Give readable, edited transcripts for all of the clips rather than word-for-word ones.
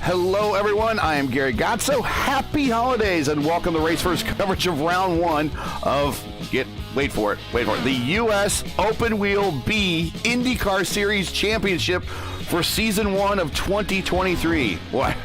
Hello, everyone. I am Gary Gotso. Happy holidays and welcome to Race First coverage of round one of, wait for it, the U.S. Open Wheel B IndyCar Series Championship for Season 1 of 2023. Why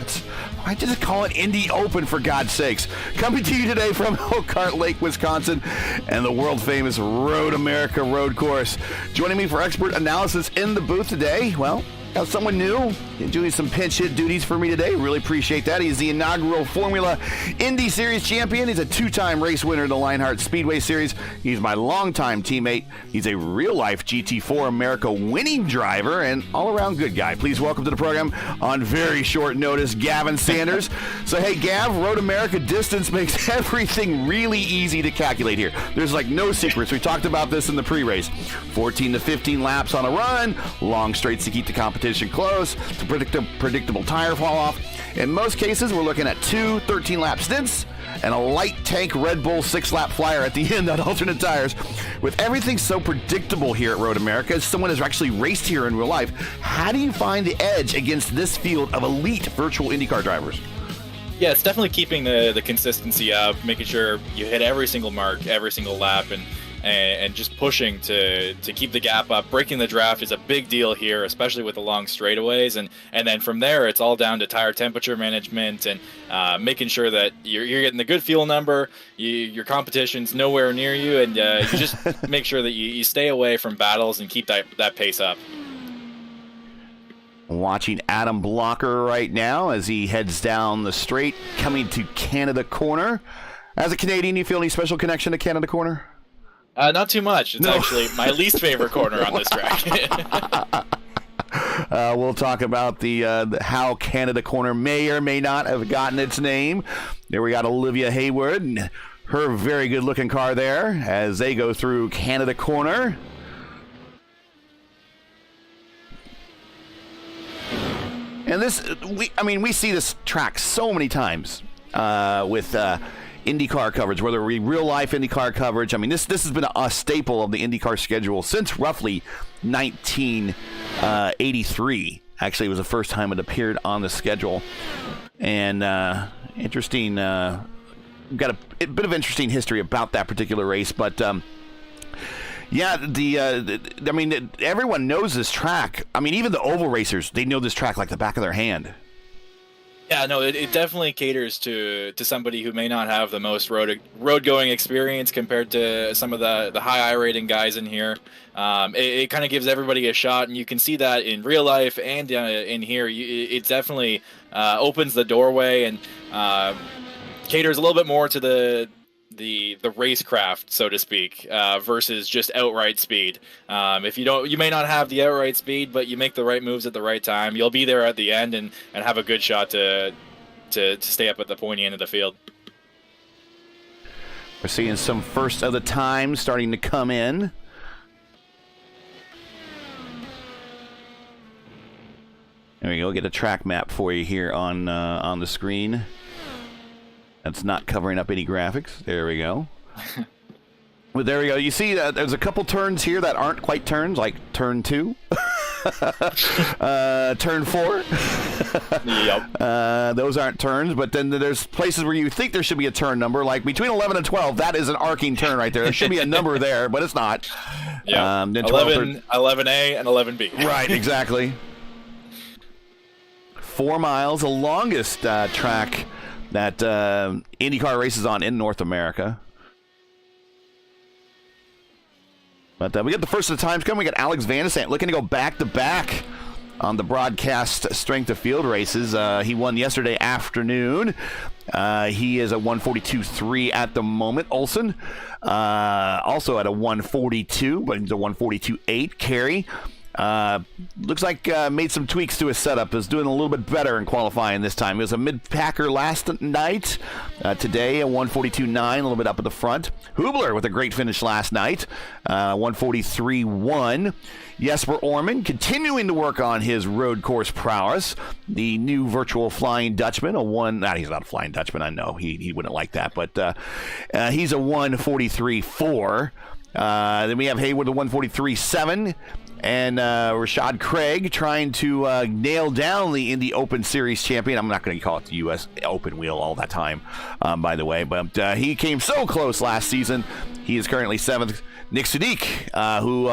did it call it Indy Open, for God's sakes? Coming to you today from Elkhart Lake, Wisconsin, and the world-famous Road America road course. Joining me for expert analysis in the booth today, well, got someone new doing some pinch hit duties for me today. Really appreciate that. He's the inaugural Formula Indy Series champion. He's a two-time race winner in the Lionheart Speedway Series. He's my longtime teammate. He's a real-life GT4 America winning driver and all-around good guy. Please welcome to the program on very short notice, Gavin Sanders. So, hey, Gav, Road America distance makes everything really easy to calculate here. There's like no secrets. We talked about this in the pre-race. 14 to 15 laps on a run, long straights to keep the competition close, to predictable tire fall off. In most cases, we're looking at two 13-lap stints and a light tank Red Bull 6-lap flyer at the end on alternate tires. With everything so predictable here at Road America, as someone who's actually raced here in real life, how do you find the edge against this field of elite virtual IndyCar drivers? Yeah, it's definitely keeping the consistency up, making sure you hit every single mark, every single lap, and just pushing to keep the gap up. Breaking the draft is a big deal here, especially with the long straightaways, and then from there it's all down to tire temperature management and making sure that you're getting the good fuel number, your competition's nowhere near you, and you just make sure that you stay away from battles and keep that pace up. Watching Adam Blocker right now as he heads down the straight, coming to Canada Corner. As a Canadian, you feel any special connection to Canada Corner? Not too much. It's actually my least favorite corner on this track. We'll talk about the how Canada Corner may or may not have gotten its name. There we got Olivia Hayward and her very good-looking car there as they go through Canada Corner. And we see this track so many times with IndyCar coverage, whether it be real-life IndyCar coverage. I mean, this has been a staple of the IndyCar schedule since roughly 1983. Actually, it was the first time it appeared on the schedule. And interesting, got a bit of interesting history about that particular race. But, everyone knows this track. I mean, even the oval racers, they know this track like the back of their hand. Yeah, no, it definitely caters to somebody who may not have the most road going experience compared to some of the high I-rating guys in here. It kind of gives everybody a shot, and you can see that in real life and in here. It definitely opens the doorway and caters a little bit more to the racecraft, so to speak, versus just outright speed. If you may not have the outright speed, but you make the right moves at the right time, you'll be there at the end and have a good shot to stay up at the pointy end of the field. We're seeing some first of the time starting to come in. There we go. Get a track map for you here on the screen. That's not covering up any graphics. There we go. Well, there we go. You see, there's a couple turns here that aren't quite turns, like turn 2, turn 4. Yep. Those aren't turns, but then there's places where you think there should be a turn number, like between 11 and 12. That is an arcing turn right there. There should be a number there, but it's not. Yeah. 11A and 11B. Right, exactly. 4 miles, the longest track that IndyCar races on in North America. But we got the first of the times coming. We got Alex Van de Sant looking to go back-to-back on the broadcast strength of field races. He won yesterday afternoon. He is a 142.3 at the moment. Olsen also at a 142, but he's a 142.8 carry. Looks like made some tweaks to his setup. Is doing a little bit better in qualifying this time. He was a mid-packer last night. Today, a 142.9, a little bit up at the front. Hubler with a great finish last night. 143.1. Jesper Orman continuing to work on his road course prowess. The new virtual Flying Dutchman, he's not a Flying Dutchman, I know. He wouldn't like that, but he's a 143.4. Then we have Hayward, the 143.7. and Rashad Craig trying to nail down the Indy Open Series champion. I'm not going to call it the U.S. Open Wheel all that time, by the way, but he came so close last season. He is currently 7th. Nick Sudik, who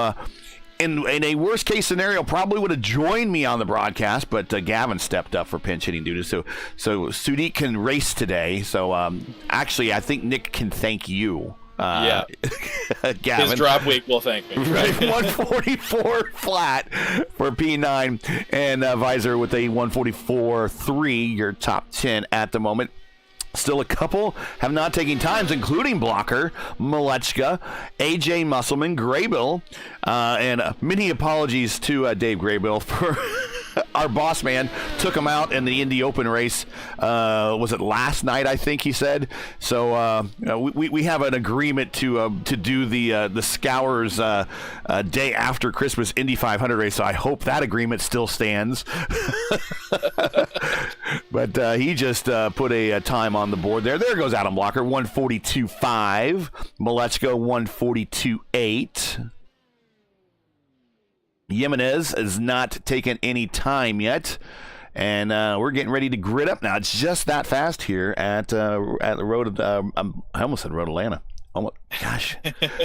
in a worst case scenario probably would have joined me on the broadcast, but Gavin stepped up for pinch hitting duty, so Sudik can race today. So actually, I think Nick can thank you. Yeah, Gavin. His drop week will thank me. Right, 144 flat for P9, and Visor with a 144.3, your top 10 at the moment. Still a couple have not taken times, including Blocker, Malechka, AJ Musselman, Graybill, and many apologies to Dave Graybill for our boss man took him out in the Indy Open race. Was it last night? I think he said. So we have an agreement to do the Scours day after Christmas Indy 500 race. So I hope that agreement still stands. But he just put a time on the board there. There goes Adam Blocker, 142.5. Malechka, 142.8. Jimenez has not taken any time yet, and we're getting ready to grid up now. It's just that fast here at the road. I almost said Road Atlanta. Oh, gosh,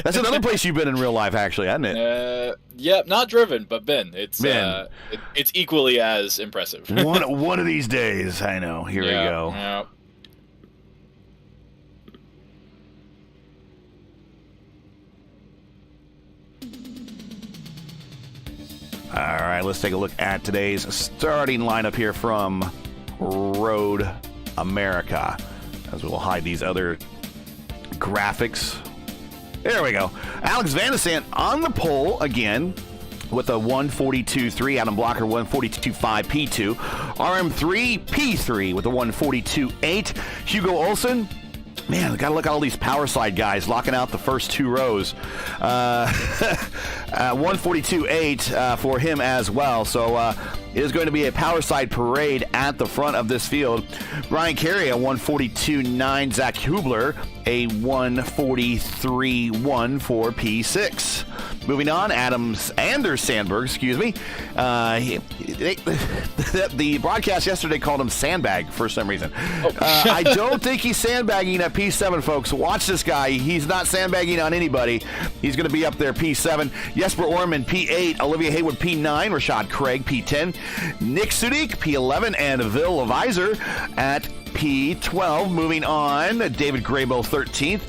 that's another place you've been in real life, actually, hasn't it? Yeah, not driven, but been. It's it's equally as impressive. one of these days, I know. Here we go. Yeah. All right, let's take a look at today's starting lineup here from Road America, as we will hide these other graphics. There we go. Alex Van de Sant on the pole again with a 142.3. Adam Blocker, 142.5 P2. RM3 P3 with a 142.8. Hugo Olsen. Man, got to look at all these power slide guys locking out the first two rows. 142.8 for him as well. So it is going to be a power slide parade at the front of this field. Brian Carey, a 142.9. Zach Hubler, a 143.1 for P6. Moving on, Anders Sandberg, excuse me. The broadcast yesterday called him Sandbag for some reason. I don't think he's sandbagging at P7, folks. Watch this guy. He's not sandbagging on anybody. He's going to be up there P7. Jesper Orman, P8. Olivia Haywood, P9. Rashad Craig, P10. Nick Sudik, P11. And Vil Visor at P12. Moving on, David Graybill, 13th.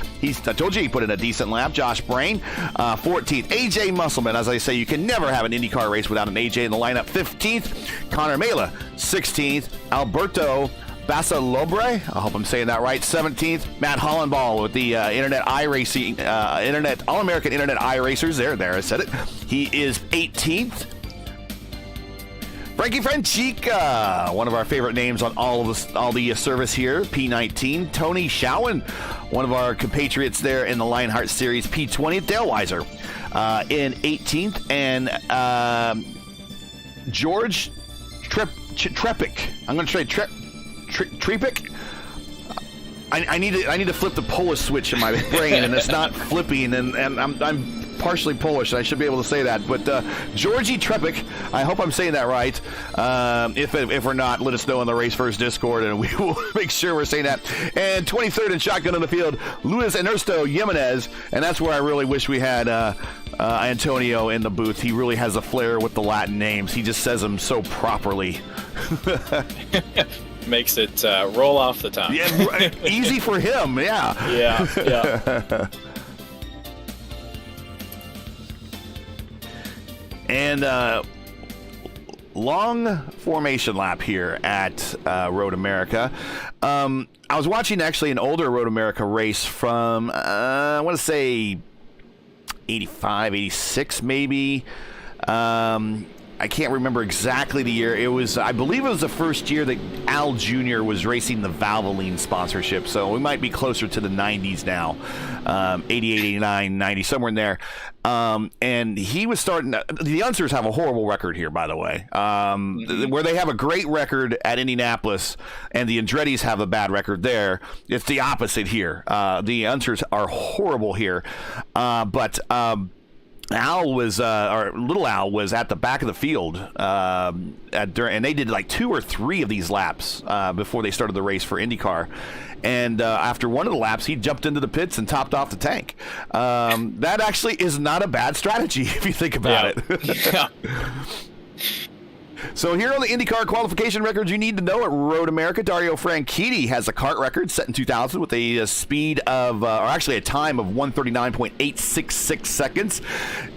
I told you he put in a decent lap. Josh Brain, 14th. AJ Musselman, as I say, you can never have an IndyCar race without an AJ in the lineup. 15th. Connor Mela, 16th. Alberto Basalobre, I hope I'm saying that right, 17th. Matt Hollenball with the Internet iRacing, All-American Internet iRacers. There, I said it. He is 18th. Frankie Franchica, one of our favorite names on all the service here, P19. Tony Schowen, one of our compatriots there in the Lionheart Series, P20th. Dale Weiser in 18th. And George Trepic. I'm going to say Trepic. I need to flip the Polish switch in my brain, and it's not flipping, and I'm partially Polish, and I should be able to say that. But Georgie Trepic, I hope I'm saying that right. If we're not, let us know in the Race First Discord, and we will make sure we're saying that. And 23rd in shotgun on the field, Luis Ernesto Jimenez, and that's where I really wish we had Antonio in the booth. He really has a flair with the Latin names. He just says them so properly. Makes it roll off the tongue. Yeah, easy for him. Yeah. Yeah. And long formation lap here at Road America. I was watching actually an older Road America race from, I want to say 85, 86 maybe. I can't remember exactly the year. It was, I believe it was the first year that Al Jr. was racing the Valvoline sponsorship. So we might be closer to the 90s now. 88, 89, 90, somewhere in there. And he was starting the Unsers have a horrible record here, by the way. Where they have a great record at Indianapolis and the Andretti's have a bad record there. It's the opposite here. The Unsers are horrible here. But Little Al was at the back of the field, and they did like 2 or 3 of these laps before they started the race for IndyCar. And after one of the laps, he jumped into the pits and topped off the tank. That actually is not a bad strategy if you think about it. Yeah. So here are the IndyCar qualification records you need to know at Road America. Dario Franchitti has a kart record set in 2000 with a speed of, or actually a time of 139.866 seconds.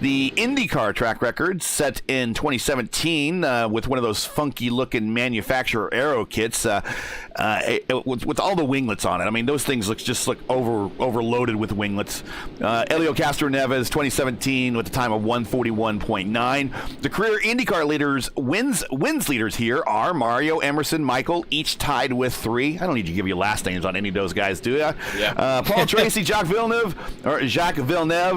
The IndyCar track record set in 2017 with one of those funky-looking manufacturer aero kits with all the winglets on it. I mean, those things look overloaded with winglets. Helio Castroneves, 2017 with a time of 141.9. The career IndyCar leaders wins leaders here are Mario, Emerson, Michael, each tied with 3. I don't need to give you last names on any of those guys, do ya? Yeah. Paul Tracy, Jacques Villeneuve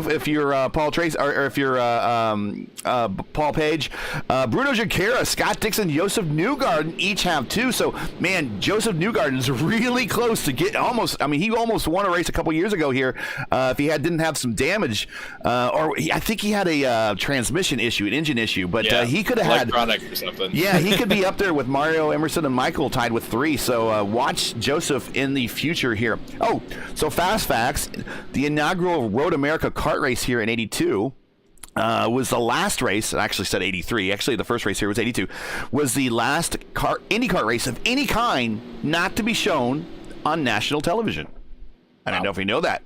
if you're Paul Tracy, or if you're Paul Page, Bruno Junqueira, Scott Dixon, Josef Newgarden each have 2. So, man, Josef Newgarden is really close to get almost. I mean, he almost won a race a couple years ago here if he didn't have some damage, I think he had a transmission issue, an engine issue, but he could have had electronic or something. Yeah, he could be up there with Mario, Emerson, and Michael tied with 3. So watch Joseph in the future here. Oh, so fast facts: the inaugural Road America kart race here in '82. Was the last race. I actually said 83. Actually, the first race here was 82. Was the last IndyCar race of any kind not to be shown on national television. I don't know if you know that.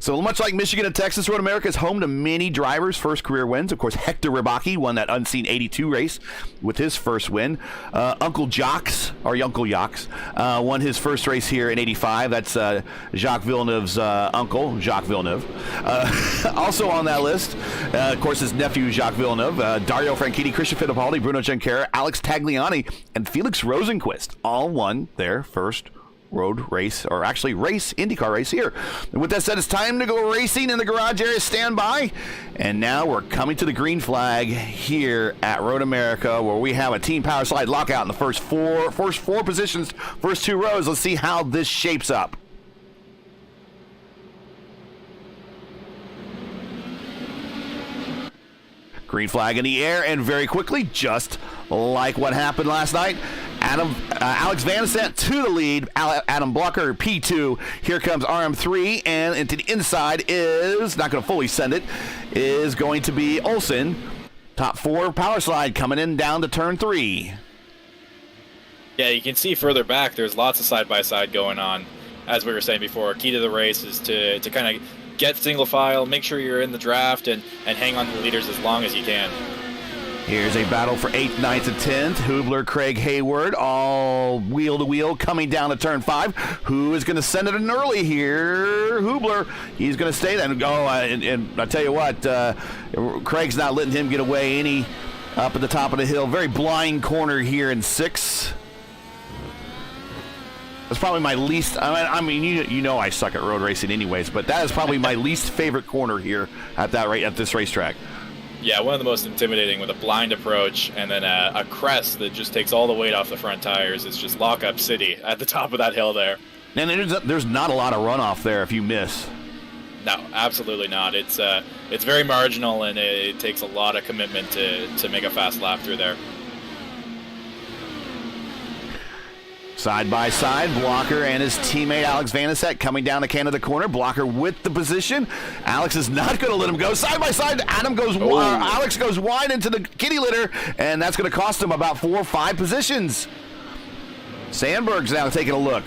So much like Michigan and Texas, Road America is home to many drivers' first career wins. Of course, Hector Ribacki won that unseen 82 race with his first win. Uncle Jacques won his first race here in 85. That's Jacques Villeneuve's uncle, Jacques Villeneuve. Also on that list, of course, his nephew, Jacques Villeneuve, Dario Franchitti, Christian Fittipaldi, Bruno Junqueira, Alex Tagliani, and Felix Rosenqvist all won their first road race, or actually IndyCar race here. And with that said, it's time to go racing in the garage area. Stand by. And now we're coming to the green flag here at Road America, where we have a team power slide lockout in the first four positions, first 2 rows. Let's see how this shapes up. Green flag in the air, and very quickly, just like what happened last night, Alex Vanasant to the lead. Adam Blocker, P2. Here comes RM3, and into the inside is, not going to fully send it, is going to be Olsen. Top 4 power slide coming in down to turn 3. Yeah, you can see further back, there's lots of side-by-side going on. As we were saying before, key to the race is to kind of get single file, make sure you're in the draft, and hang on to the leaders as long as you can. Here's a battle for 8th, 9th, and 10th. Hubler, Craig Hayward, all wheel-to-wheel coming down to turn 5. Who is going to send it in early here? Hubler. He's going to stay there and go. And I tell you what, Craig's not letting him get away any up at the top of the hill. Very blind corner here in 6. That's probably my least. I mean, you know I suck at road racing anyways, but that is probably my least favorite corner here at this racetrack. Yeah, one of the most intimidating, with a blind approach and then a crest that just takes all the weight off the front tires. It's just lock-up city at the top of that hill there. And there's not a lot of runoff there if you miss. No, absolutely not. It's very marginal, and it takes a lot of commitment to make a fast lap through there. Side by side, Blocker and his teammate Alex Vanasek coming down the Canada corner. Blocker with the position. Alex is not going to let him go. Side by side, Alex goes wide into the kitty litter, and that's going to cost him about 4 or 5 positions. Sandberg's now taking a look.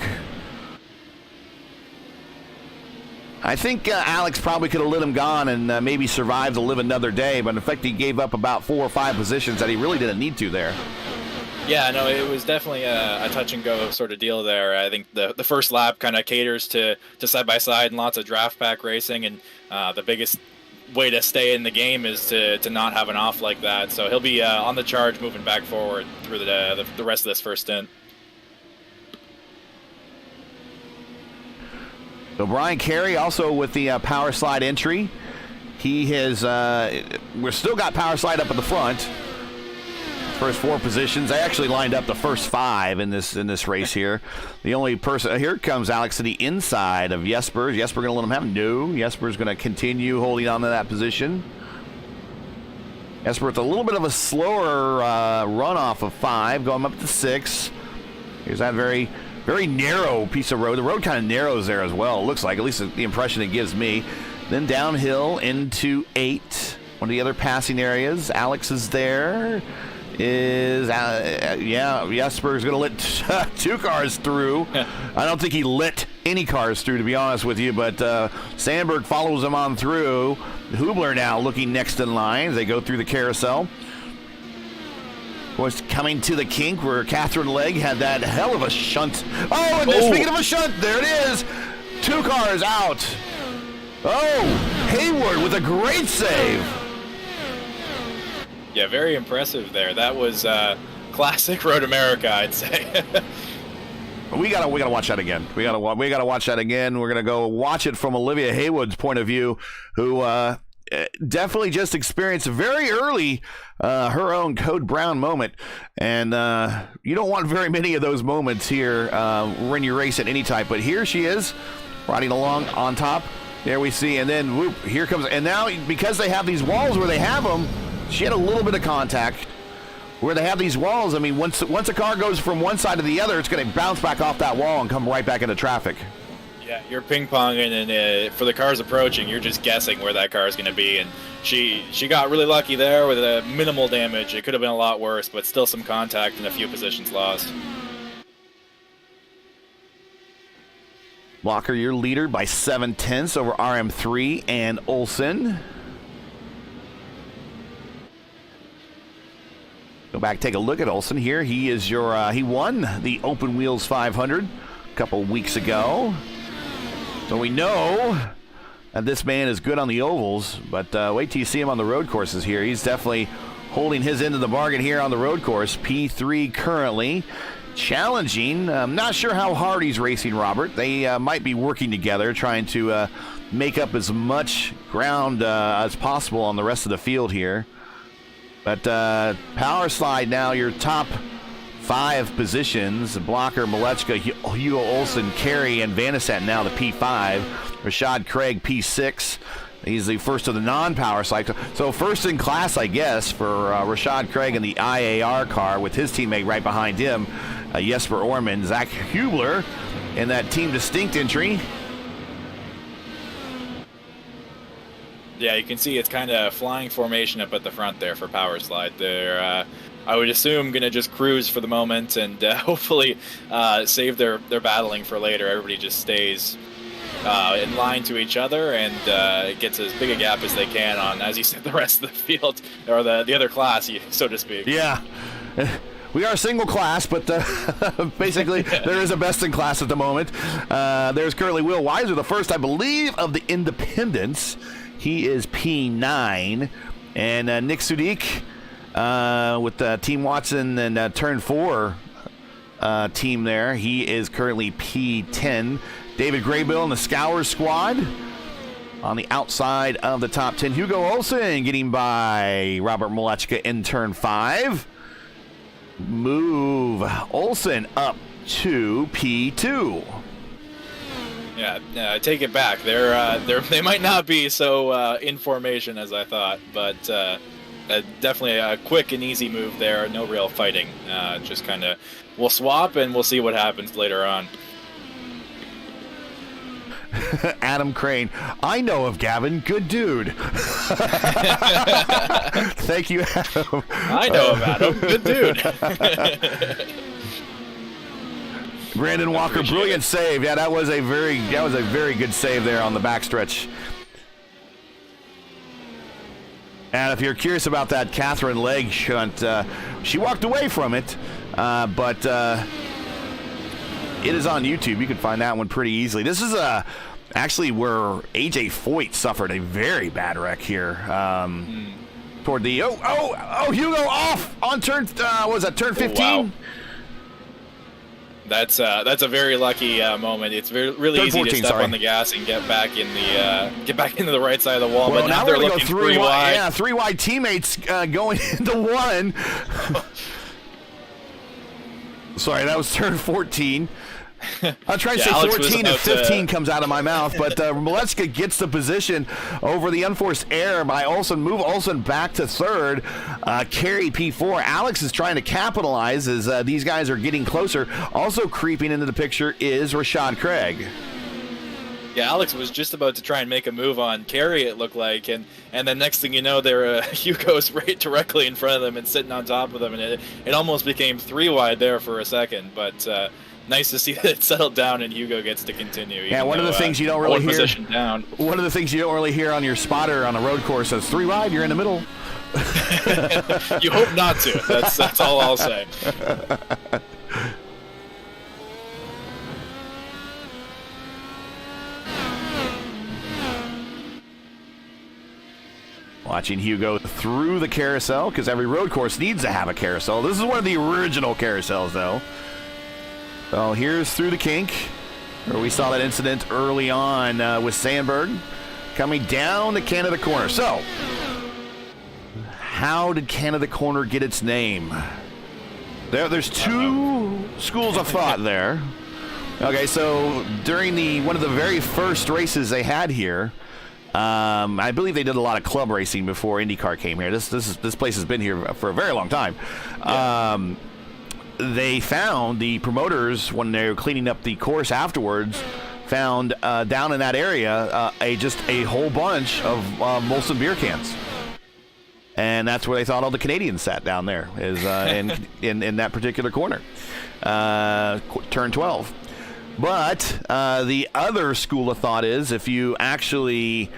I think Alex probably could have let him gone and maybe survived to live another day, but in fact he gave up about 4 or 5 positions that he really didn't need to there. Yeah, no, it was definitely a touch-and-go sort of deal there. I think the first lap kind of caters to side-by-side and lots of draft pack racing, and the biggest way to stay in the game is to not have an off like that. So he'll be on the charge moving back forward through the rest of this first stint. So Brian Carey also with the power slide entry. He has, we've still got power slide up at the front. First 4 positions. They actually lined up the first 5 in this race here. The only person, here comes Alex to the inside of Jesper. Is Jesper going to let him have? No. Jesper's going to continue holding on to that position. Jesper with a little bit of a slower runoff of 5, going up to 6. Here's that very, very narrow piece of road. The road kind of narrows there as well, it looks like, at least the impression it gives me. Then downhill into 8. One of the other passing areas. Alex is there. Jesper's going to let 2 cars through. I don't think he let any cars through, to be honest with you, but Sandberg follows him on through. Hubler now looking next in line as they go through the carousel. Of course, coming to the kink where Catherine Legg had that hell of a shunt. Oh, and speaking of a shunt, there it is. 2 cars out. Oh, Hayward with a great save. Yeah, very impressive there. That was classic Road America, I'd say. We gotta watch that again. We gotta watch that again. We're gonna go watch it from Olivia Haywood's point of view, who definitely just experienced very early her own Code Brown moment, and you don't want very many of those moments here when you race at any type. But here she is, riding along on top. There we see, and then whoop, here comes, and now because they have these walls where they have them. She had a little bit of contact where they have these walls. I mean, once a car goes from one side to the other, it's going to bounce back off that wall and come right back into traffic. Yeah, you're ping-ponging, and for the cars approaching, you're just guessing where that car is going to be. And she got really lucky there with minimal damage. It could have been a lot worse, but still some contact and a few positions lost. Blocker, your leader by 7/10 over RM3 and Olsen. Go back, take a look at Olsen here. He is he won the Open Wheels 500 a couple weeks ago. So we know that this man is good on the ovals, but wait till you see him on the road courses here. He's definitely holding his end of the bargain here on the road course. P3 currently. Challenging. I'm not sure how hard he's racing, Robert. They might be working together, trying to make up as much ground as possible on the rest of the field here. But power slide now, your top 5 positions. Blocker, Malechka, Hugo Olsen, Carey, and Vanisat now the P5. Rashad Craig, P6. He's the first of the non-power slide. So first in class, I guess, for Rashad Craig in the IAR car with his teammate right behind him, Jesper Orman. Zach Hubler in that team distinct entry. Yeah, you can see it's kind of flying formation up at the front there for power slide. They're, I would assume, going to just cruise for the moment and hopefully save their battling for later. Everybody just stays in line to each other and gets as big a gap as they can on, as you said, the rest of the field, or the other class, so to speak. Yeah. We are a single class, but basically there is a best in class at the moment. There's currently Will Weiser, the first, I believe, of the independents. He is P9. And Nick Sudik with Team Watson and Turn 4 team there. He is currently P10. David Graybill in the Scour squad on the outside of the top 10. Hugo Olsen getting by Robert Malechka in Turn 5. Move Olsen up to P2. Yeah, I take it back. They might not be so in formation as I thought, but definitely a quick and easy move there. No real fighting. Just kind of we'll swap and we'll see what happens later on. Adam Crane, I know of Gavin, good dude. Thank you, Adam. I know of Adam, good dude. Brandon Walker, brilliant save. Yeah, that was a very good save there on the backstretch. And if you're curious about that Catherine Legg shunt, she walked away from it, but it is on YouTube. You can find that one pretty easily. This is actually where AJ Foyt suffered a very bad wreck here. Toward the Hugo off on turn turn 15? Oh, wow. That's a very lucky moment. It's really easy 14, to step on the gas and get back into the right side of the wall. Well, but now they're looking three wide. Yeah, 3 wide teammates going into one. Sorry, that was turn 14. I'll try to say Alex 14 and 15 comes out of my mouth, but Maletzka gets the position over the unforced error by Olsen. Move Olsen back to third. Carey P4. Alex is trying to capitalize as these guys are getting closer. Also creeping into the picture is Rashad Craig. Yeah, Alex was just about to try and make a move on Carey, it looked like, and then next thing you know, Hugo's right directly in front of them and sitting on top of them, and it almost became 3 wide there for a second, but nice to see that it settled down and Hugo gets to continue. Yeah, one of the things you don't really hear. Down. One of the things you don't really hear on your spotter on a road course is 3 wide, you're in the middle. You hope not to. That's all I'll say. Watching Hugo through the carousel, because every road course needs to have a carousel. This is one of the original carousels, though. So here's through the kink, where we saw that incident early on with Sandberg, coming down to Canada Corner. So, how did Canada Corner get its name? There's 2 schools of thought there. Okay, so during one of the very first races they had here, I believe they did a lot of club racing before IndyCar came here. This place has been here for a very long time. Yeah. They found the promoters when they were cleaning up the course afterwards. Found down in that area just a whole bunch of Molson beer cans, and that's where they thought all the Canadians sat down there is in that particular corner, turn 12. But the other school of thought is if you actually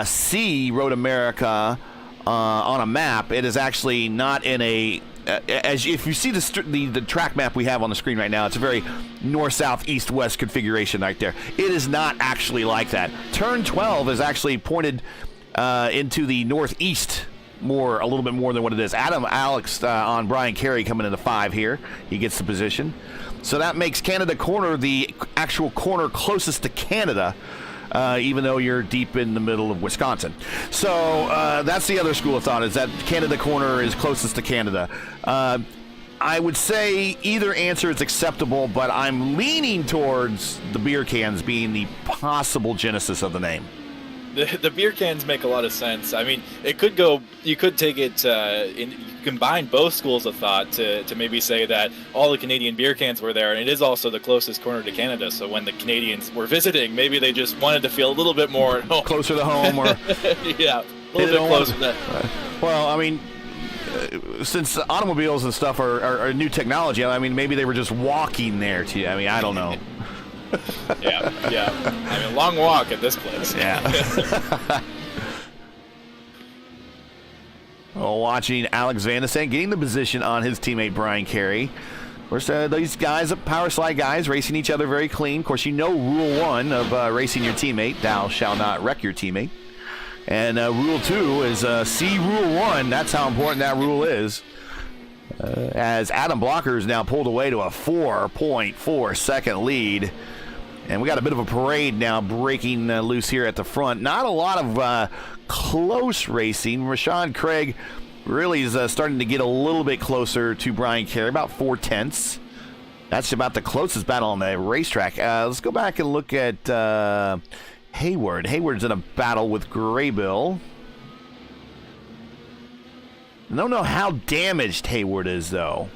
see Road America on a map, it is actually not in a if you see the track map we have on the screen right now, it's a very north, south, east, west configuration right there. It is not actually like that. Turn 12 is actually pointed into the northeast a little bit more than what it is. Alex on Brian Carey coming into 5 here. He gets the position. So that makes Canada Corner the actual corner closest to Canada, even though you're deep in the middle of Wisconsin. So that's the other school of thought, is that Canada Corner is closest to Canada. I would say either answer is acceptable, but I'm leaning towards the beer cans being the possible genesis of the name. The beer cans make a lot of sense. I mean, you could take it you combine both schools of thought to maybe say that all the Canadian beer cans were there, and it is also the closest corner to Canada. So when the Canadians were visiting, maybe they just wanted to feel a little bit more at home. Closer to home, or yeah, a little bit closer. Well, I mean, since automobiles and stuff are new technology, I mean, maybe they were just walking there to you. I mean, I don't know. Yeah. I mean, long walk at this place. Yeah. Well, watching Alex Van de Sande getting the position on his teammate Brian Carey. Of course, these guys, power slide guys, racing each other very clean. Of course, you know Rule 1 of racing your teammate: thou shalt not wreck your teammate. And Rule 2 is see Rule 1. That's how important that rule is. As Adam Blocker is now pulled away to a 4.4 second lead. And we got a bit of a parade now breaking loose here at the front. Not a lot of close racing. Rashad Craig really is starting to get a little bit closer to Brian Carey, about 4/10. That's about the closest battle on the racetrack. Let's go back and look at Hayward. Hayward's in a battle with Graybill. I don't know how damaged Hayward is, though.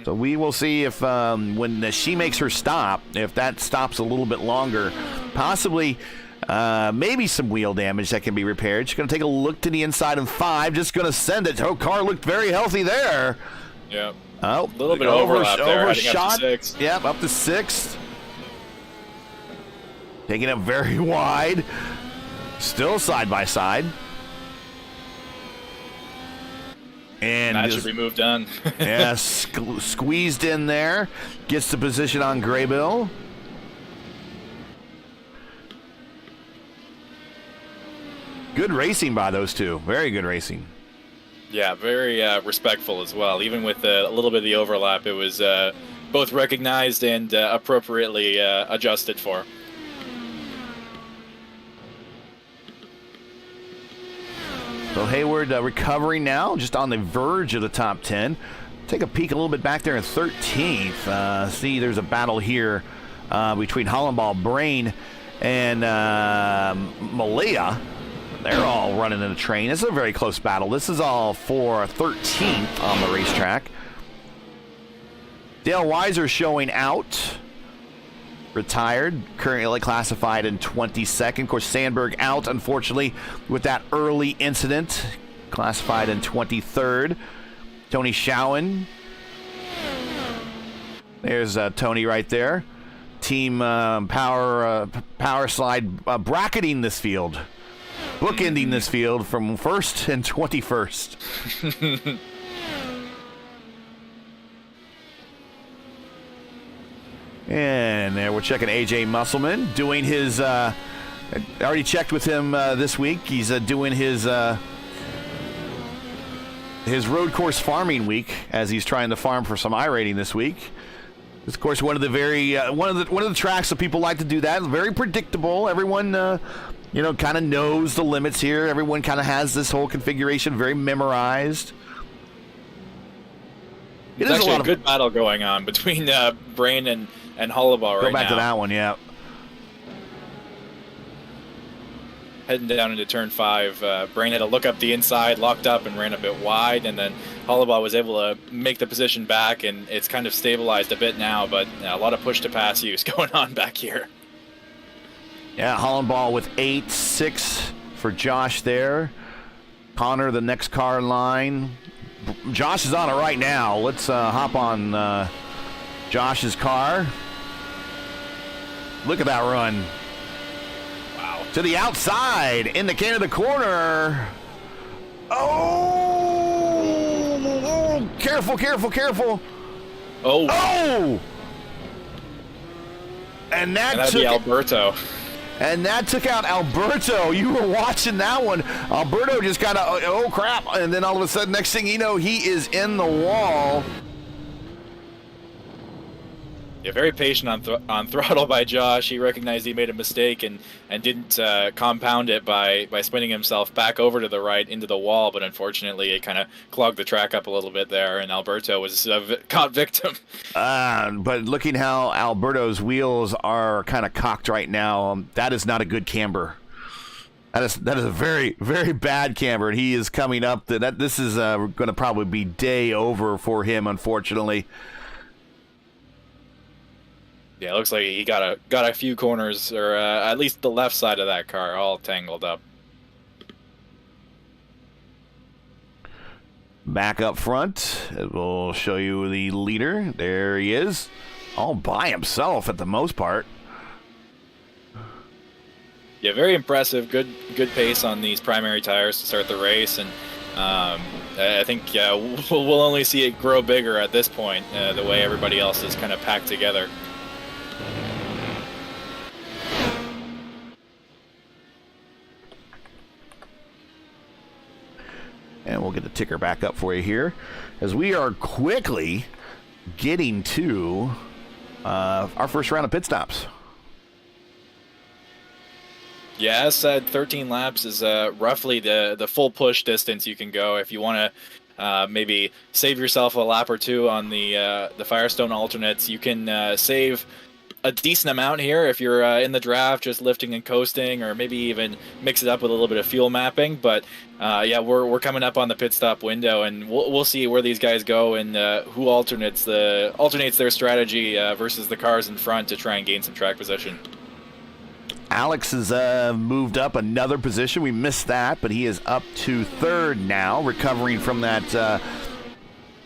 So we will see if when she makes her stop, if that stops a little bit longer, possibly maybe some wheel damage that can be repaired. She's going to take a look to the inside of 5, just going to send it. Her car looked very healthy there. Yeah. Oh, a little bit of overlap there. Overshot. Up to 6th. Yep, up to 6th. Taking it very wide. Still side by side. And that should be moved on. Yeah, squeezed in there. Gets the position on Graybill. Good racing by those two. Very good racing. Yeah, very respectful as well. Even with a little bit of the overlap, it was both recognized and appropriately adjusted for. So Hayward recovering now, just on the verge of the top 10. Take a peek a little bit back there in 13th. See, there's a battle here between Hollenball, Brain, and Malaya. They're all running in a train. This is a very close battle. This is all for 13th on the racetrack. Dale Weiser showing out. Retired, currently classified in 22nd. Of course, Sandberg out, unfortunately, with that early incident. Classified in 23rd. Tony Schowen. There's Tony right there. Team Power Slide bracketing this field. Bookending this field from 1st and 21st. And there we're checking AJ Musselman doing his, I already checked with him this week. He's doing his road course farming week as he's trying to farm for some iRating this week. It's, of course, one of the tracks that people like to do that. Very predictable. Everyone, kind of knows the limits here. Everyone kind of has this whole configuration very memorized. There's actually a good battle going on between Brain and Hollenball right now. Go back to that one, yeah. Heading down into turn 5, Brain had to look up the inside, locked up, and ran a bit wide, and then Hollenball was able to make the position back, and it's kind of stabilized a bit now, but a lot of push-to-pass use going on back here. Yeah, Hollenball with 8-6 for Josh there. Connor, the next car in line. Josh is on it right now. Let's hop on Josh's car. Look at that run. Wow. To the outside, in the Canada corner. Oh! Careful, careful, careful. Oh! Oh! And that'd be Alberto. And that took out Alberto. You were watching that one. Alberto just got oh crap. And then all of a sudden, next thing you know, he is in the wall. Yeah, very patient on throttle by Josh. He recognized he made a mistake and didn't compound it by spinning himself back over to the right into the wall. But unfortunately, it kind of clogged the track up a little bit there, and Alberto was caught victim. But looking how Alberto's wheels are kind of cocked right now, that is not a good camber. That is a very, very bad camber, and he is coming up. This is going to probably be day over for him, unfortunately. Yeah, it looks like he got a few corners, or at least the left side of that car, all tangled up. Back up front, we'll show you the leader. There he is, all by himself at the most part. Yeah, very impressive. Good pace on these primary tires to start the race, and I think we'll only see it grow bigger at this point, the way everybody else is kind of packed together. And we'll get the ticker back up for you here as we are quickly getting to our first round of pit stops. Yeah, as said, 13 laps is roughly the full push distance you can go. If you want to maybe save yourself a lap or two on the Firestone alternates, you can save a decent amount here if you're in the draft, just lifting and coasting, or maybe even mix it up with a little bit of fuel mapping. But yeah, we're coming up on the pit stop window, and we'll see where these guys go and who alternates their strategy versus the cars in front to try and gain some track position. Alex has moved up another position. We missed that, but he is up to 3rd now, recovering from that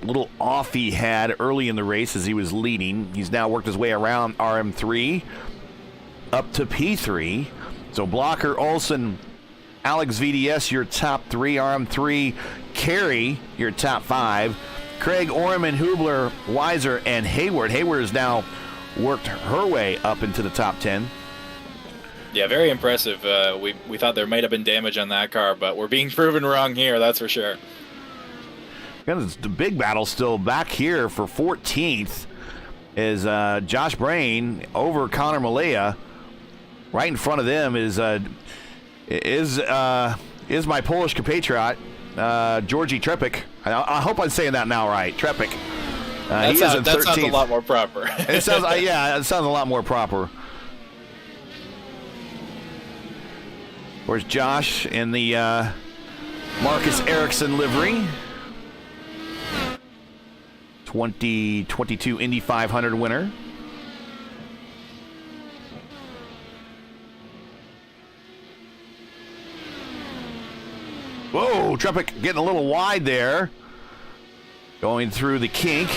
little off he had early in the race as he was leading. He's now worked his way around RM3 up to P3. So Blocker, Olsen, Alex VDS, your top 3. RM3, Carey, your top 5. Craig, Orman, Hubler, Weiser, and Hayward. Hayward has now worked her way up into the top 10. Yeah, very impressive. We thought there might have been damage on that car, but we're being proven wrong here, that's for sure. The big battle still back here for 14th is Josh Brain over Connor Malaya. Right in front of them is my Polish compatriot, Georgi Trepik. I hope I'm saying that now right. Trepik. That sounds a lot more proper. It sounds, yeah, it sounds a lot more proper. Where's Josh in the Marcus Ericsson livery? 2022 Indy 500 winner. Whoa, Treppick getting a little wide there. Going through the kink.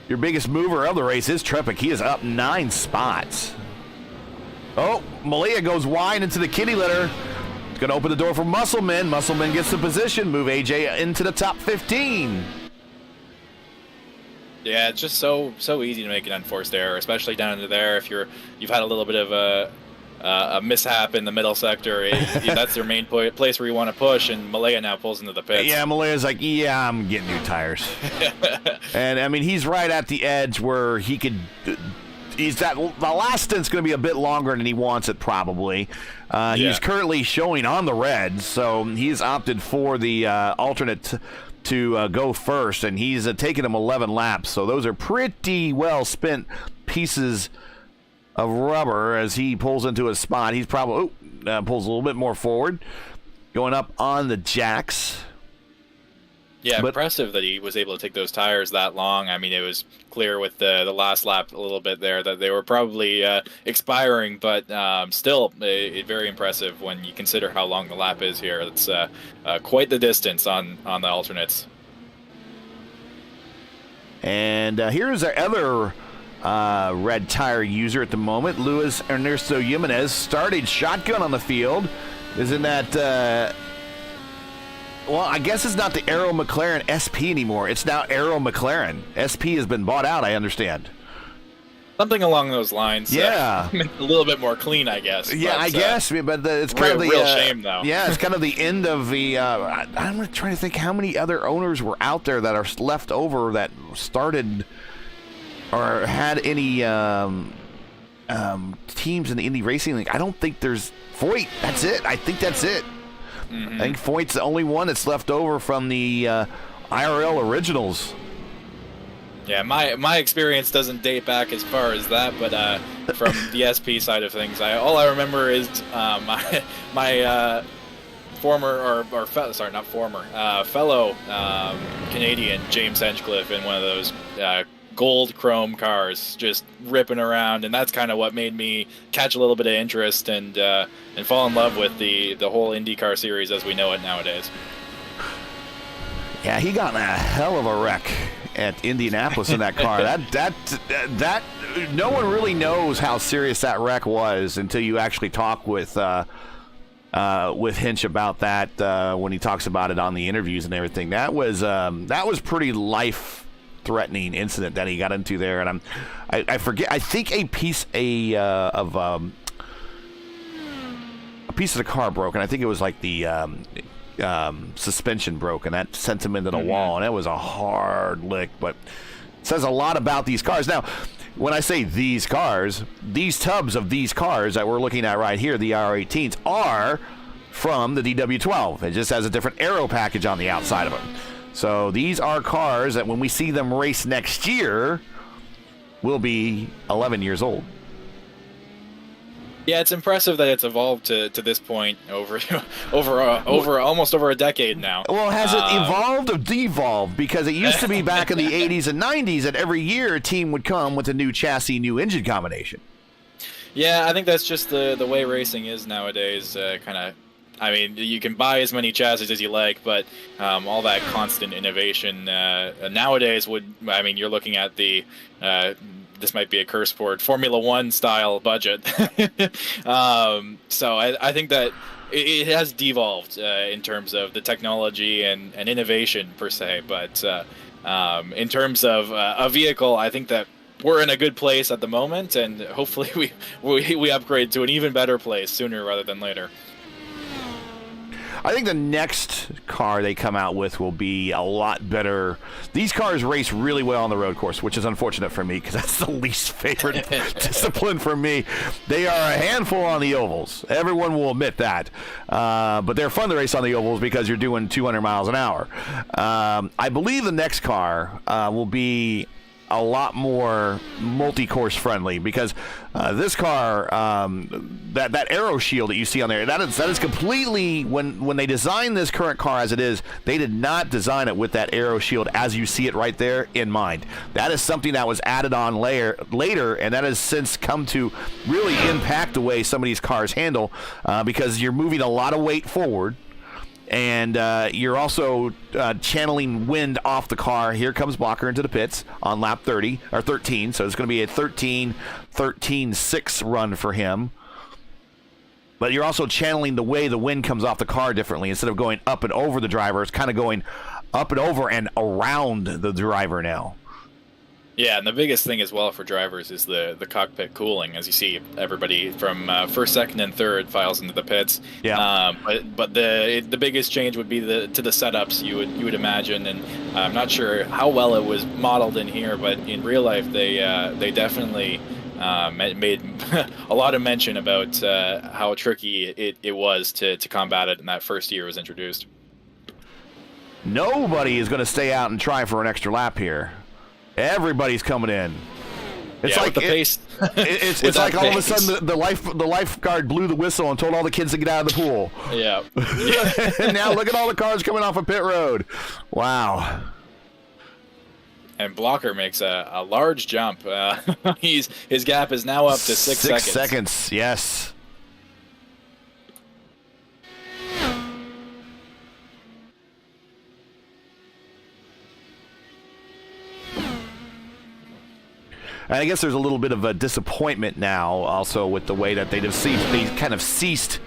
Your biggest mover of the race is Treppick. He is up 9 spots. Oh, Malia goes wide into the kitty litter. It's going to open the door for Musselman. Musselman gets the position. Move AJ into the top 15. Yeah, it's just so easy to make an unforced error, especially down into there. If you've had a little bit of a mishap in the middle sector, that's their main place where you want to push, and Malaya now pulls into the pits. Yeah, Malaya's like, yeah, I'm getting new tires. And, I mean, he's right at the edge where he could... the last stint's going to be a bit longer than he wants it, probably. He's currently showing on the red, so he's opted for the alternate to go first, and he's taken him 11 laps. So those are pretty well spent pieces of rubber as he pulls into a spot. He's probably pulls a little bit more forward, going up on the jacks. Yeah, impressive that he was able to take those tires that long. I mean, it was clear with the last lap a little bit there that they were probably expiring, but still very impressive when you consider how long the lap is here. It's quite the distance on the alternates. And here's our other red tire user at the moment, Luis Ernesto Jimenez, started shotgun on the field. Isn't that... well, I guess it's not the Aero McLaren SP anymore. It's now Aero McLaren. SP has been bought out, I understand. Something along those lines. Yeah. A little bit more clean, I guess. Yeah, I guess. But it's kind of the... real shame, though. Yeah, it's kind of the end of the... I'm trying to think how many other owners were out there that are left over that started or had any teams in the Indy Racing League. I don't think there's... Voigt, that's it. I think that's it. I think Foyt's the only one that's left over from the IRL originals. Yeah, my experience doesn't date back as far as that, but from the SP side of things, all I remember is my former fellow Canadian James Hinchcliffe in one of those gold chrome cars just ripping around, and that's kind of what made me catch a little bit of interest and fall in love with the whole IndyCar series as we know it nowadays. Yeah, he got in a hell of a wreck at Indianapolis in that car. that no one really knows how serious that wreck was until you actually talk with Hinch about that when he talks about it on the interviews and everything. That was pretty life-threatening incident that he got into there, and I forget. I think a piece of the car broke, and I think it was like the suspension broke, and that sent him into the wall, and it was a hard lick. But it says a lot about these cars. Now, when I say these cars, these tubs of these cars that we're looking at right here, the IR18s, are from the DW12. It just has a different aero package on the outside of them. So these are cars that when we see them race next year will be 11 years old. Yeah, it's impressive that it's evolved to this point over almost over a decade now. Well, has it evolved or devolved? Because it used to be back in the 80s and 90s that every year a team would come with a new chassis, new engine combination. Yeah, I think that's just the way racing is nowadays. I mean, you can buy as many chassis as you like, but all that constant innovation nowadays you're looking at the this might be a curse word, Formula One style budget. So I think that it has devolved in terms of the technology and innovation per se. But in terms of a vehicle, I think that we're in a good place at the moment, and hopefully we upgrade to an even better place sooner rather than later. I think the next car they come out with will be a lot better. These cars race really well on the road course, which is unfortunate for me because that's the least favorite discipline for me. They are a handful on the ovals. Everyone will admit that. But they're fun to race on the ovals because you're doing 200 miles an hour. I believe the next car will be a lot more multi-course friendly because this car, that aero shield that you see on there, that is completely, when they designed this current car as it is, they did not design it with that aero shield as you see it right there in mind. That is something that was added on later, and that has since come to really impact the way some of these cars handle because you're moving a lot of weight forward. And you're also channeling wind off the car. Here comes Blocker into the pits on lap 30 or 13. So it's going to be a 13-6 run for him. But you're also channeling the way the wind comes off the car differently. Instead of going up and over the driver, it's kind of going up and over and around the driver now. Yeah, and the biggest thing as well for drivers is the cockpit cooling. As you see, everybody from first, second, and third files into the pits. Yeah. But the biggest change would be to the setups you would imagine, and I'm not sure how well it was modeled in here, but in real life they definitely made a lot of mention about how tricky it was to combat it in that first year it was introduced. Nobody is going to stay out and try for an extra lap here. Everybody's coming in. It's like the pace. It's like all of a sudden the lifeguard blew the whistle and told all the kids to get out of the pool. Yeah. And now look at all the cars coming off of pit road. Wow. And Blocker makes a large jump. His gap is now up to 6 seconds. 6 seconds, yes. And I guess there's a little bit of a disappointment now also with the way that they kind of ceased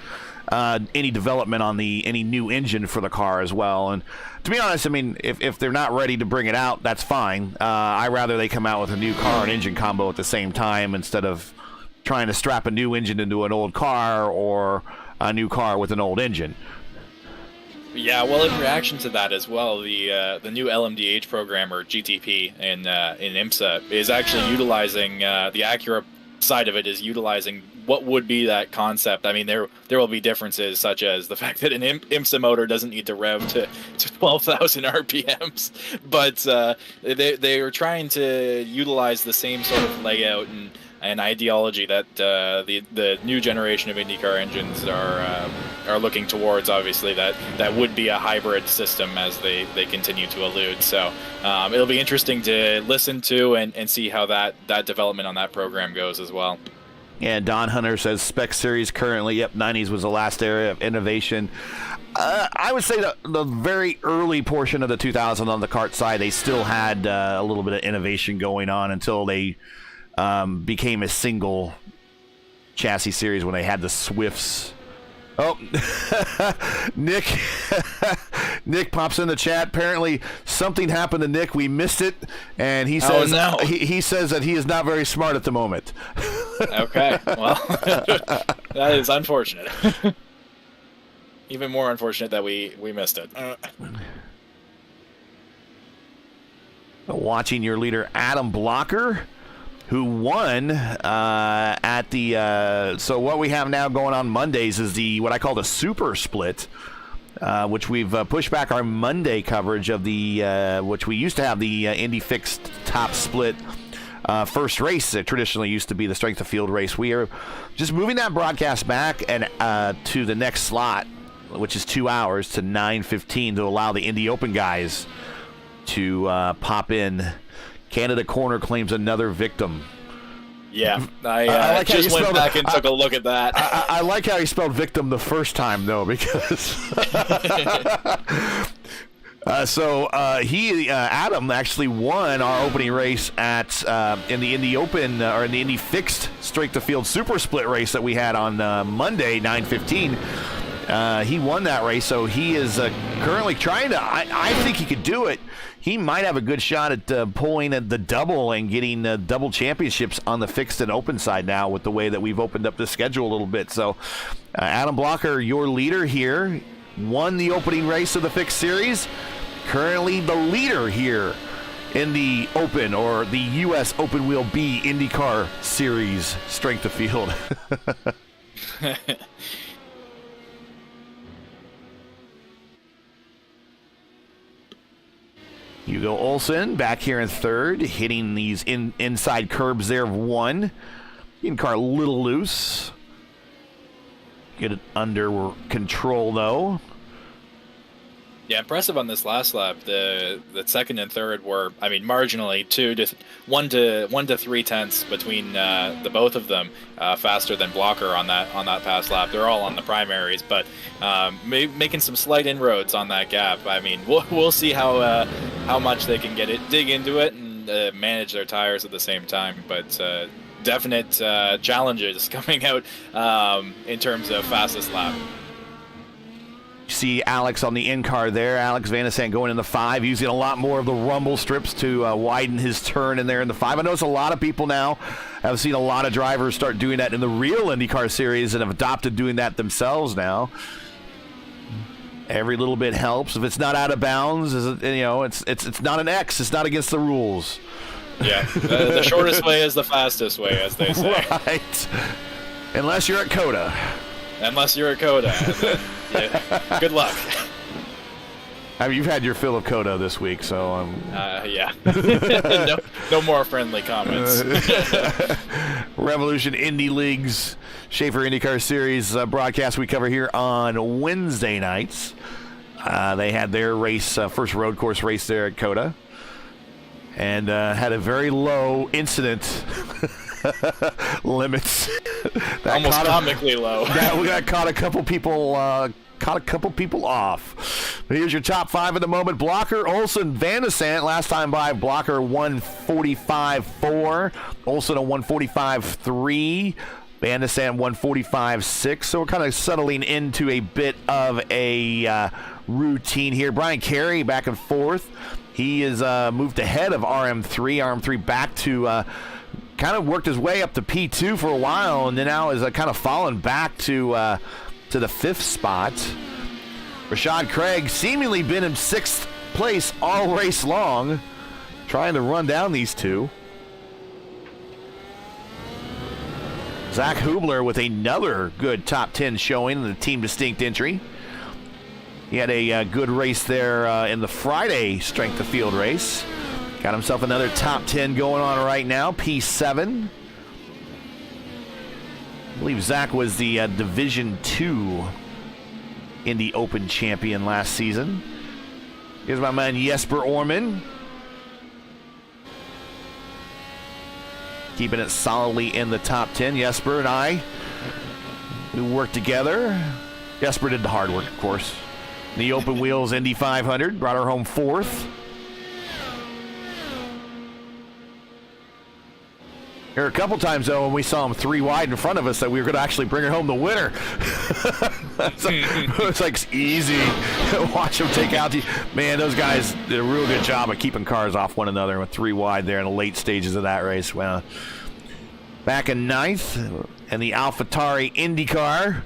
any development on any new engine for the car as well. And to be honest, I mean, if they're not ready to bring it out, that's fine. I'd rather they come out with a new car and engine combo at the same time instead of trying to strap a new engine into an old car or a new car with an old engine. Yeah, well, in reaction to that as well, the new LMDH program, or GTP, in IMSA is actually utilizing the Acura side of it is utilizing what would be that concept. I mean, there will be differences such as the fact that an IMSA motor doesn't need to rev to 12,000 RPMs, but they were trying to utilize the same sort of layout and ideology that the new generation of IndyCar engines are looking towards. Obviously, that would be a hybrid system, as they continue to allude. So it'll be interesting to listen to and see how that development on that program goes as well. Yeah, Don Hunter says Spec Series currently, 90s was the last area of innovation. I would say the very early portion of the 2000s on the kart side, they still had a little bit of innovation going on until they became a single chassis series when they had the Swifts. Oh, Nick pops in the chat. Apparently something happened to Nick. We missed it, and he says he says that he is not very smart at the moment. Okay, well, that is unfortunate. Even more unfortunate that we missed it. Watching your leader Adam Blocker, who won at the so what we have now going on Mondays is what I call the super split, which we've pushed back our Monday coverage of the which we used to have the Indy fixed top split first race. It traditionally used to be the strength of field race. We are just moving that broadcast back and to the next slot, which is 2 hours, to 9:15 to allow the Indy Open guys to pop in. Canada Corner claims another victim. Yeah, I like just went back and took a look at that. I like how he spelled victim the first time, though, because Adam actually won our opening race at in the Indy Open or in the Indy fixed straight to field super split race that we had on Monday 9:15. He won that race, so he is currently trying to. I think he could do it. He might have a good shot at pulling the double and getting double championships on the fixed and open side now with the way that we've opened up the schedule a little bit. So, Adam Blocker, your leader here. won the opening race of the fixed series. Currently the leader here in the Open, or the U.S. Open Wheel B IndyCar Series strength of field. Hugo Olsen back here in third, hitting these inside curbs there of 1. IndyCar a little loose. Get it under control though. Yeah, impressive on this last lap. The second and third were, I mean, marginally 1 to 3 tenths between the both of them, faster than Blocker on that past lap. They're all on the primaries, but making some slight inroads on that gap. I mean, we'll see how much they can dig into it and manage their tires at the same time. But definite challenges coming out in terms of fastest lap. See Alex on the in-car there. Alex Van de Sande going in the 5, using a lot more of the rumble strips to widen his turn in there in the 5. I notice a lot of people now have seen a lot of drivers start doing that in the real IndyCar Series and have adopted doing that themselves now. Every little bit helps. If it's not out of bounds, it's not an X. It's not against the rules. Yeah, the shortest way is the fastest way, as they say. Right. Unless you're at Coda. Unless you're at Coda. Yeah, good luck. I mean, you've had your fill of Coda this week, so yeah. no more friendly comments. Revolution Indy League's Schaefer IndyCar Series broadcast we cover here on Wednesday nights. They had their race, first road course race there at Coda, and had a very low incident limits. Almost comically low. We got caught a couple people off. But here's your top 5 at the moment. Blocker, Olsen, Van de Sande. Last time by, Blocker 145.4, Olsen a 145.3, Van de Sande 145.6. So we're kind of settling into a bit of a routine here. Brian Carey back and forth. He is moved ahead of RM3. RM3 back to kind of worked his way up to P2 for a while, and then now is kind of fallen back to the 5th spot. Rashad Craig seemingly been in 6th place all race long, trying to run down these two. Zach Hubler with another good top 10 showing in the team distinct entry. He had a good race there in the Friday strength of field race. Got himself another top 10 going on right now, P7. I believe Zach was the Division 2 Indy Open champion last season. Here's my man Jesper Orman. Keeping it solidly in the top 10. Jesper and I, we worked together. Jesper did the hard work, of course. The Open Wheels Indy 500 brought her home 4th. There were a couple times, though, when we saw him 3 wide in front of us that we were going to actually bring her home the winner. It's like easy. Watch him take out the... Man, those guys did a real good job of keeping cars off one another with 3 wide there in the late stages of that race. Well, back in 9th, and the AlphaTauri IndyCar.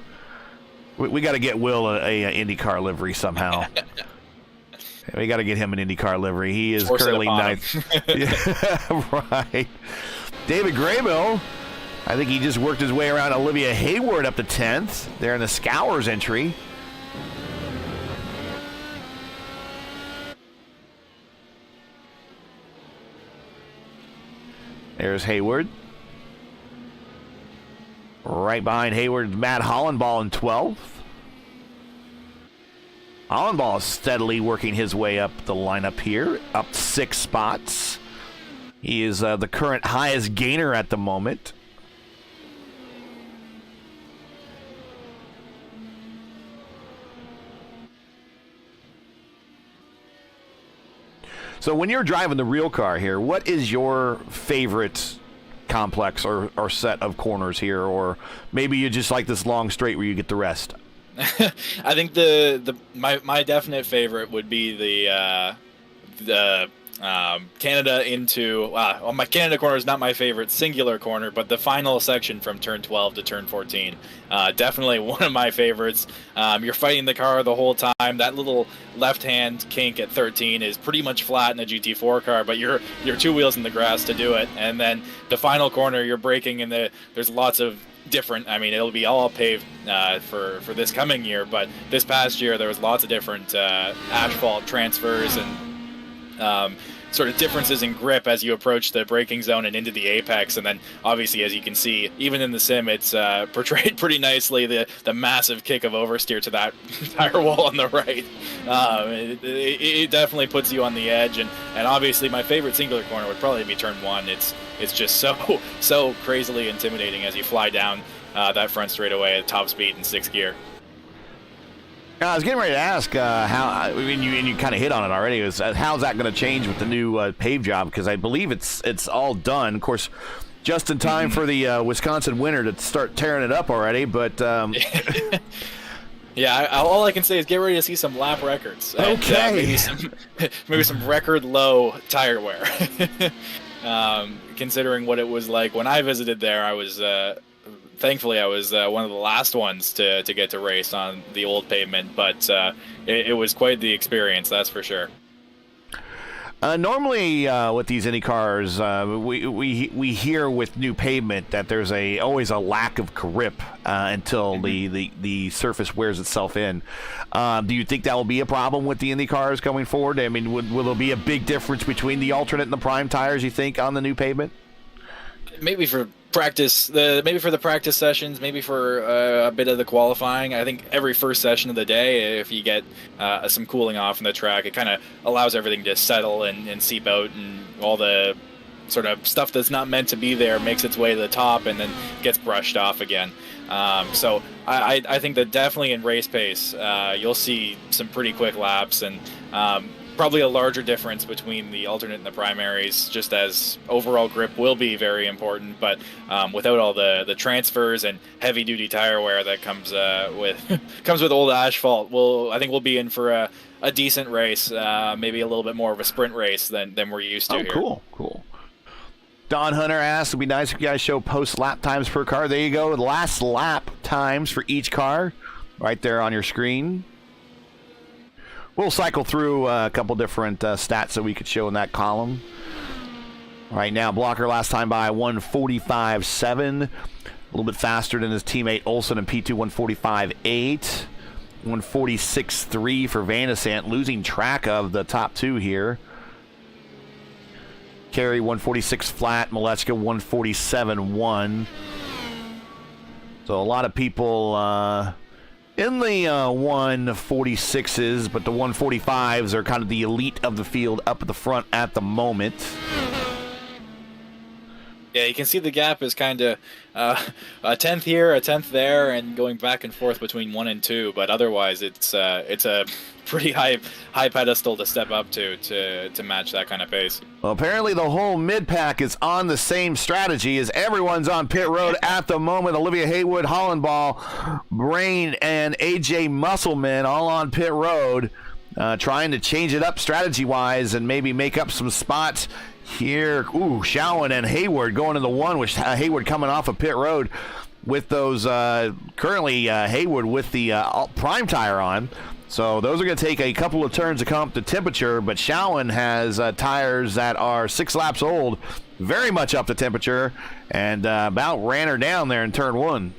We got to get Will a IndyCar livery somehow. We got to get him an IndyCar livery. He is currently 9th. Yeah, right. David Graybill, I think he just worked his way around Olivia Hayward up to 10th there in the Scowers entry. There's Hayward. Right behind Hayward, Matt Hollenball in 12th. Hollenball is steadily working his way up the lineup here, up 6 spots. He is the current highest gainer at the moment. So when you're driving the real car here, what is your favorite complex or set of corners here? Or maybe you just like this long straight where you get the rest? I think my definite favorite would be the Canada into well, my Canada corner is not my favorite singular corner, but the final section from turn 12 to turn 14, definitely one of my favorites. You're fighting the car the whole time. That little left-hand kink at 13 is pretty much flat in a GT4 car, but you're two wheels in the grass to do it. And then the final corner, you're braking, and there's lots of different. I mean, it'll be all paved for this coming year, but this past year there was lots of different asphalt transfers and sort of differences in grip as you approach the braking zone and into the apex. And then obviously, as you can see, even in the sim, it's portrayed pretty nicely, the massive kick of oversteer to that tire wall on the right. It definitely puts you on the edge, and obviously my favorite singular corner would probably be turn 1. It's just so crazily intimidating as you fly down that front straightaway at top speed in 6th gear. I was getting ready to ask how, and you kind of hit on it already, is how's that going to change with the new pave job? Because I believe it's all done. Of course, just in time for the Wisconsin winter to start tearing it up already. But yeah, all I can say is get ready to see some lap records. Okay. And, maybe some record low tire wear. Considering what it was like when I visited there, I was. Thankfully, I was one of the last ones to get to race on the old pavement, but it was quite the experience, that's for sure. Normally, with these Indy cars, we hear with new pavement that there's always a lack of grip until the surface wears itself in. Do you think that will be a problem with the Indy cars going forward? I mean, will there be a big difference between the alternate and the prime tires, you think, on the new pavement? Maybe for practice, maybe for the practice sessions, maybe for a bit of the qualifying. I think every first session of the day, if you get some cooling off in the track, it kind of allows everything to settle and seep out, and all the sort of stuff that's not meant to be there makes its way to the top and then gets brushed off again. So I think that definitely in race pace, you'll see some pretty quick laps, and probably a larger difference between the alternate and the primaries, just as overall grip will be very important, but without all the transfers and heavy duty tire wear that comes with old asphalt, I think we'll be in for a decent race, maybe a little bit more of a sprint race than we're used to here. Cool. Don Hunter asks, it'd be nice if you guys show post lap times per car. There you go, the last lap times for each car right there on your screen. We'll cycle through a couple different stats that we could show in that column. Right now, Blocker last time by 1:45.7. A little bit faster than his teammate Olsen in P2, 1:45.8. 1:46.3 for Van de Sant, losing track of the top two here. Carey 1:46 flat, Malechka 1:47.1. So a lot of people in the 1:46s, but the 1:45s are kind of the elite of the field up at the front at the moment. Yeah, you can see the gap is kind of a tenth here, a tenth there, and going back and forth between 1 and 2. But otherwise, it's a pretty high pedestal to step up to match that kind of pace. Well, apparently the whole mid-pack is on the same strategy as everyone's on pit road at the moment. Olivia Haywood, Hollandball, Brain, and AJ Musselman all on pit road, trying to change it up strategy-wise and maybe make up some spots here. Showen and Hayward going to the one, with Hayward coming off of pit road with those currently Hayward with the prime tire on. So those are going to take a couple of turns to come up to temperature, but Showen has tires that are 6 laps old, very much up to temperature, and about ran her down there in turn 1.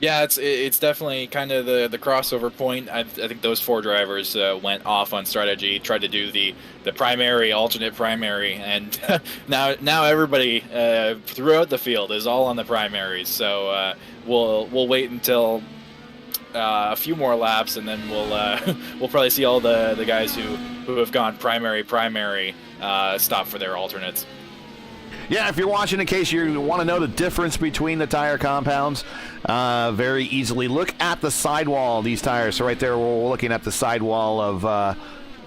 Yeah, it's definitely kind of the crossover point. I think those 4 drivers went off on strategy, tried to do the primary, alternate primary, and now everybody throughout the field is all on the primaries. So we'll wait until a few more laps, and then we'll probably see all the guys who have gone primary stop for their alternates. Yeah, if you're watching, in case you want to know the difference between the tire compounds, very easily look at the sidewall of these tires. So right there, we're looking at the sidewall of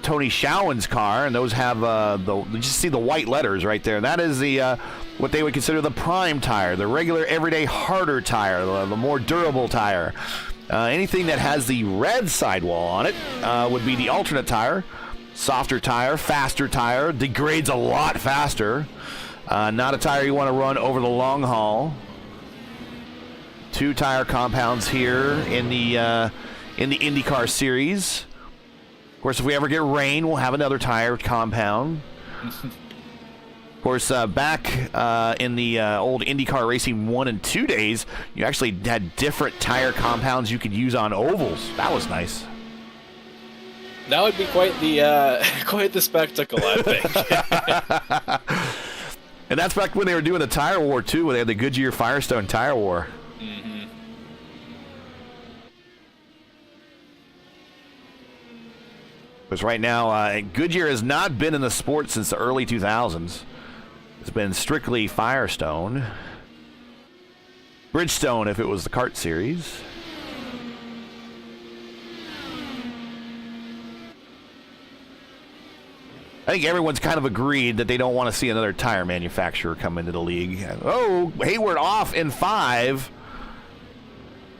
Tony Showen's car, and those have you just see the white letters right there. That is the what they would consider the prime tire, the regular, everyday, harder tire, the more durable tire. Anything that has the red sidewall on it would be the alternate tire. Softer tire, faster tire, degrades a lot faster. Not a tire you want to run over the long haul. 2 tire compounds here in the IndyCar Series. Of course, if we ever get rain, we'll have another tire compound. Of course, back in the old IndyCar Racing 1 and 2 days, you actually had different tire compounds you could use on ovals. That was nice. That would be quite the spectacle, I think. And that's back when they were doing the tire war too, when they had the Goodyear Firestone tire war. Mm-hmm. Because right now, Goodyear has not been in the sport since the early 2000s. It's been strictly Firestone. Bridgestone if it was the kart series. I think everyone's kind of agreed that they don't want to see another tire manufacturer come into the league. Oh, Hayward off in 5.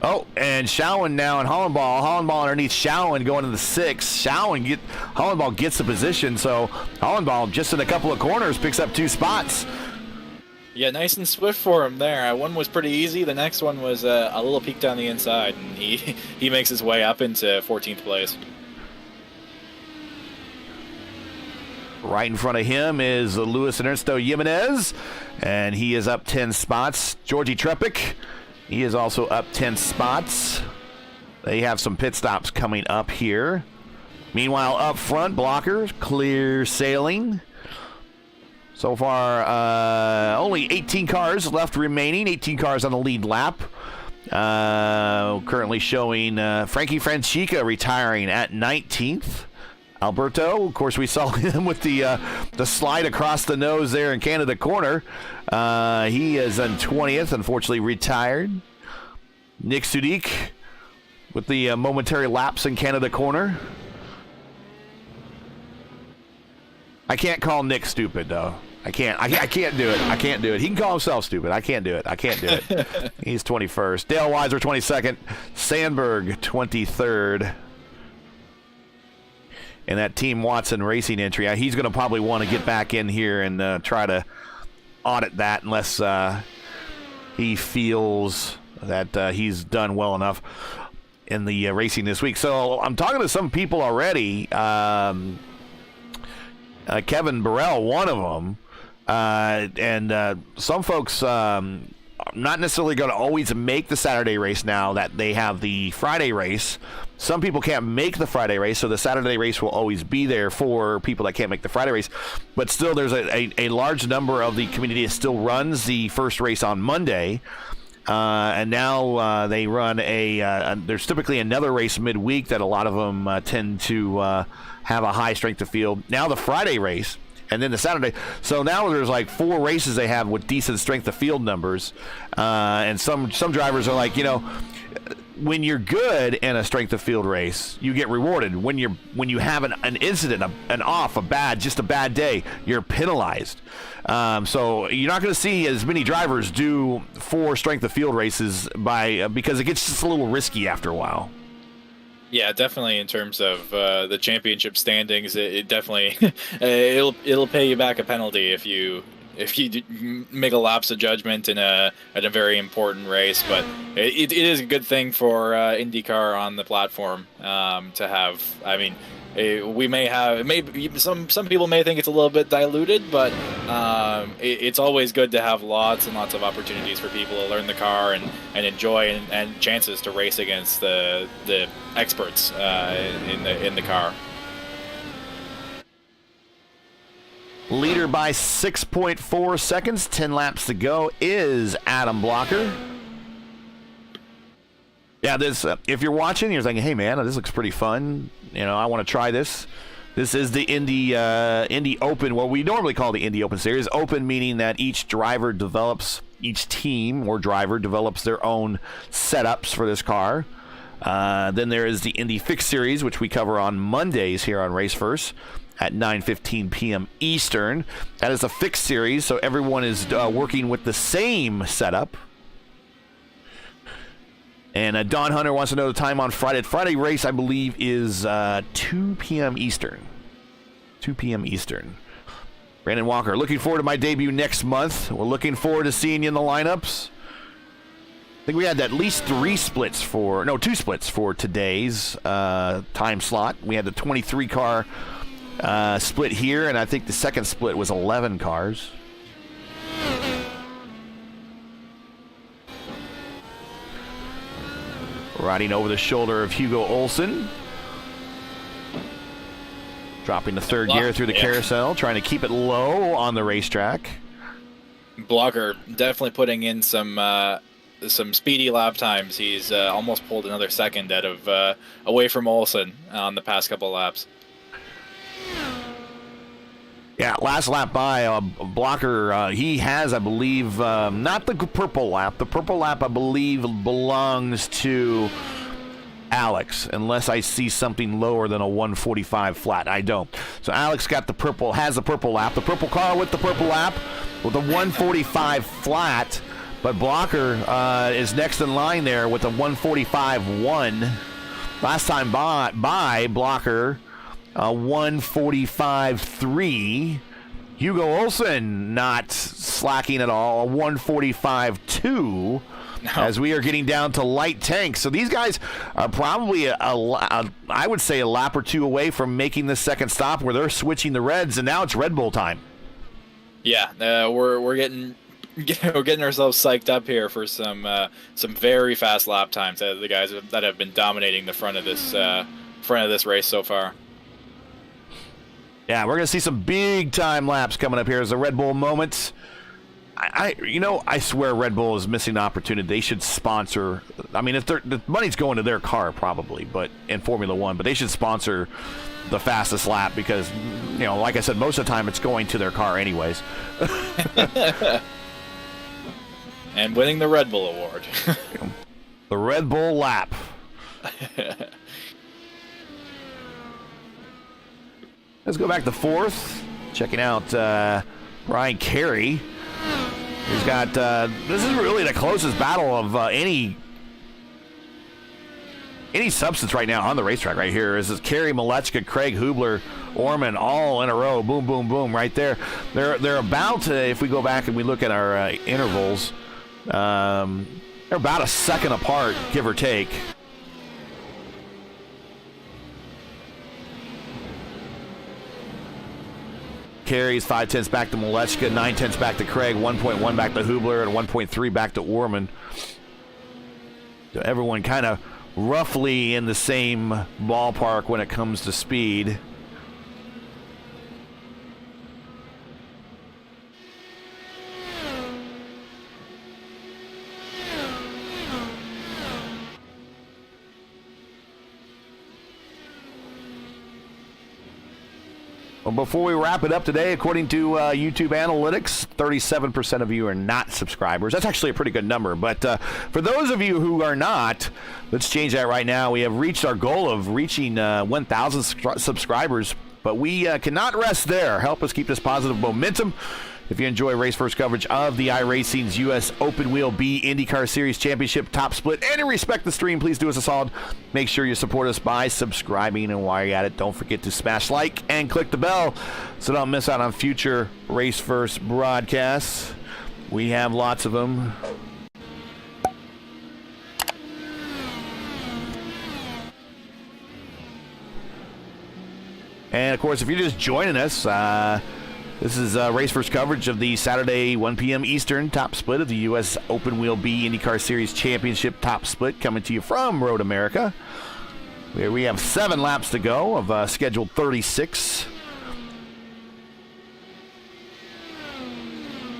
Oh, and Schowen now in Hollenball. Hollenball underneath Schowen going to the 6. Hollenball gets the position, so Hollenball just in a couple of corners picks up 2 spots. Yeah, nice and swift for him there. One was pretty easy. The next one was a little peek down the inside, and he makes his way up into 14th place. Right in front of him is Luis Ernesto Jimenez, and he is up 10 spots. Georgie Trepik, he is also up 10 spots. They have some pit stops coming up here. Meanwhile, up front, Blocker, clear sailing. So far, only 18 cars left remaining, 18 cars on the lead lap. Currently showing Frankie Francica retiring at 19th. Alberto, of course, we saw him with the slide across the nose there in Canada corner. He is on 20th, unfortunately retired. Nick Sudik with the momentary lapse in Canada corner. I can't call Nick stupid, though. I can't do it. I can't do it. He can call himself stupid. I can't do it. He's 21st. Dale Weiser, 22nd. Sandberg, 23rd. And that Team Watson Racing entry, he's going to probably want to get back in here and try to audit that unless he feels that he's done well enough in the racing this week. So I'm talking to some people already. Kevin Burrell, one of them. And some folks not necessarily going to always make the Saturday race now that they have the Friday race. Some people can't make the Friday race, so the Saturday race will always be there for people that can't make the Friday race. But still, there's a large number of the community that still runs the first race on Monday. And now they run there's typically another race midweek that a lot of them tend to have a high strength of field. Now the Friday race, and then the Saturday. So now there's like 4 races they have with decent strength of field numbers. And some drivers are like, when you're good in a strength of field race, you get rewarded. When you have an incident, just a bad day, you're penalized. So you're not going to see as many drivers do 4 strength of field races because it gets just a little risky after a while. Yeah, definitely. In terms of the championship standings, it definitely it'll pay you back a penalty if you make a lapse of judgment in a very important race. But it is a good thing for IndyCar on the platform to have. I mean, we may have maybe some people may think it's a little bit diluted, but it's always good to have lots and lots of opportunities for people to learn the car and enjoy and chances to race against the experts in the car. Leader by 6.4 seconds, 10 laps to go, is Adam Blocker. Yeah, this if you're watching, you're thinking, hey man, this looks pretty fun. I want to try this. This is the Indy Open, what we normally call the Indy Open Series. Open meaning that each team or driver develops their own setups for this car. Then there is the Indy Fixed Series, which we cover on Mondays here on Race First at 9:15 p.m. Eastern. That is a fixed series, so everyone is working with the same setup. And Don Hunter wants to know the time on Friday. Friday race, I believe, is 2 p.m. Eastern. 2 p.m. Eastern. Brandon Walker, looking forward to my debut next month. We're looking forward to seeing you in the lineups. I think we had at least 2 splits for today's time slot. We had the 23-car split here, and I think the second split was 11 cars. Riding over the shoulder of Hugo Olsen. Dropping the third gear through the carousel, trying to keep it low on the racetrack. Blocker definitely putting in some speedy lap times. He's almost pulled another second out of away from Olsen on the past couple laps. Yeah, last lap by Blocker. He has, I believe, not the purple lap. The purple lap, I believe, belongs to Alex, unless I see something lower than a 145 flat. I don't. So Alex got the purple, has the purple lap. The purple car with the purple lap with a 145 flat. But Blocker is next in line there with a 145.1. Last time by Blocker, 145.3. Hugo Olsen not slacking at all, a 145.2. No. As we are getting down to light tanks. So these guys are probably, I would say, a lap or two away from making the second stop where they're switching the reds, and now it's Red Bull time. Yeah, we're getting ourselves psyched up here for some very fast lap times. The guys that have been dominating the front of this race so far. Yeah, we're going to see some big time laps coming up here as the Red Bull moments. I swear Red Bull is missing an opportunity. They should sponsor. I mean, if the money's going to their car probably, but in Formula One, but they should sponsor the fastest lap because, like I said, most of the time it's going to their car anyways. And winning the Red Bull award. The Red Bull lap. Let's go back to fourth. Checking out Brian Carey. He's got, this is really the closest battle of any substance right now on the racetrack right here. This is Carey, Malechka, Craig, Hubler, Orman, all in a row. Boom, boom, boom, right there. They're about, if we go back and we look at our intervals, they're about a second apart, give or take. Carries 0.5 back to Malechka, 0.9 back to Craig, 1.1 back to Hubler, and 1.3 back to Orman. So everyone kind of roughly in the same ballpark when it comes to speed. Well, before we wrap it up today, according to YouTube analytics, 37% of you are not subscribers. That's actually a pretty good number. But for those of you who are not, let's change that right now. We have reached our goal of reaching 1,000 subscribers, but we cannot rest there. Help us keep this positive momentum. If you enjoy Race First coverage of the iRacing's U.S. Open Wheel B IndyCar Series Championship Top Split and you respect the stream, please do us a solid. Make sure you support us by subscribing, and while you're at it, don't forget to smash like and click the bell so don't miss out on future Race First broadcasts. We have lots of them. And, of course, if you're just joining us, this is Race First coverage of the Saturday 1 p.m. Eastern Top Split of the U.S. Open Wheel B IndyCar Series Championship Top Split, coming to you from Road America. Where we have 7 laps to go of scheduled 36.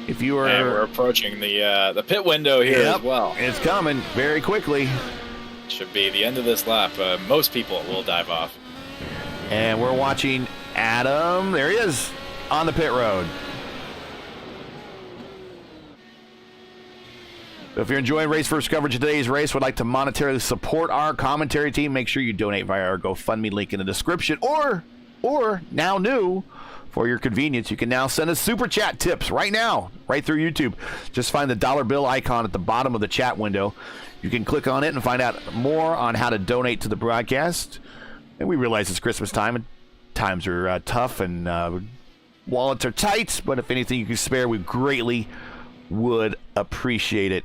If you are, and we're approaching the pit window here as well. It's coming very quickly. Should be the end of this lap. Most people will dive off. And we're watching Adam. There he is. On the pit road. So if you're enjoying Race First coverage of today's race, would like to monetarily support our commentary team, make sure you donate via our GoFundMe link in the description, or now new, for your convenience, you can now send us super chat tips right now, right through YouTube. Just find the dollar bill icon at the bottom of the chat window. You can click on it and find out more on how to donate to the broadcast. And we realize it's Christmas time, and times are tough and wallets are tight, but if anything you can spare, we greatly would appreciate it.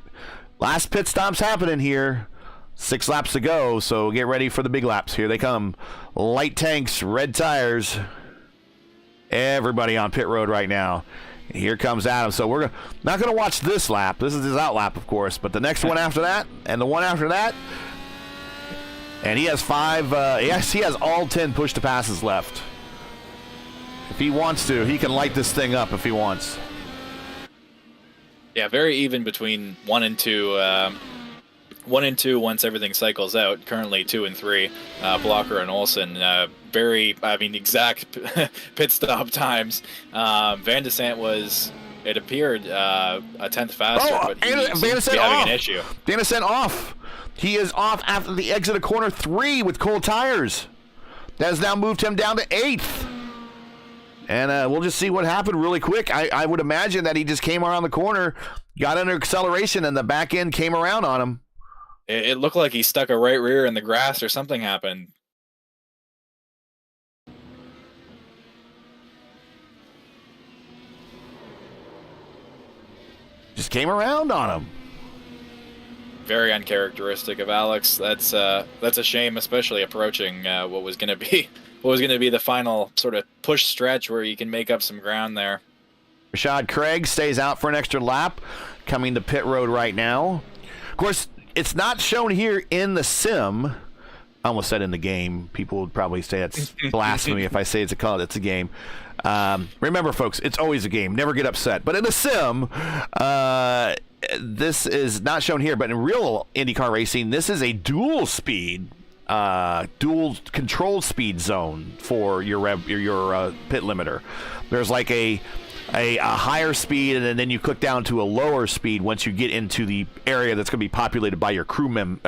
Last pit stop's happening here. 6 laps to go, so get ready for the big laps. Here they come. Light tanks, red tires. Everybody on pit road right now. Here comes Adam. So we're not going to watch this lap. This is his out lap, of course, but the next one after that and the one after that. And he has 5. Yes, he has all 10 push to passes left. If he wants to, he can light this thing up if he wants. Yeah, very even between 1 and 2. 1 and 2 once everything cycles out. Currently 2 and 3. Blocker and Olsen. Exact pit stop times. Van de Sant was, it appeared, a 10th faster, but he seems to be having an issue. Van de Sant off. He is off after the exit of corner 3 with cold tires. That has now moved him down to 8th. And we'll just see what happened really quick. I would imagine that he just came around the corner, got under acceleration, and the back end came around on him. It looked like he stuck a right rear in the grass or something happened. Just came around on him. Very uncharacteristic of Alex. That's a shame, especially approaching what was going to be the final sort of push stretch where you can make up some ground there. Rashad Craig stays out for an extra lap, coming to pit road right now. Of course, it's not shown here in the sim. I almost said in the game. People would probably say it's blasphemy if I say it's a game. Remember, folks, it's always a game. Never get upset. But in the sim, this is not shown here. But in real IndyCar racing, this is a dual controlled speed zone for your pit limiter. There's like a higher speed, and then you click down to a lower speed once you get into the area that's going to be populated by your crewmen.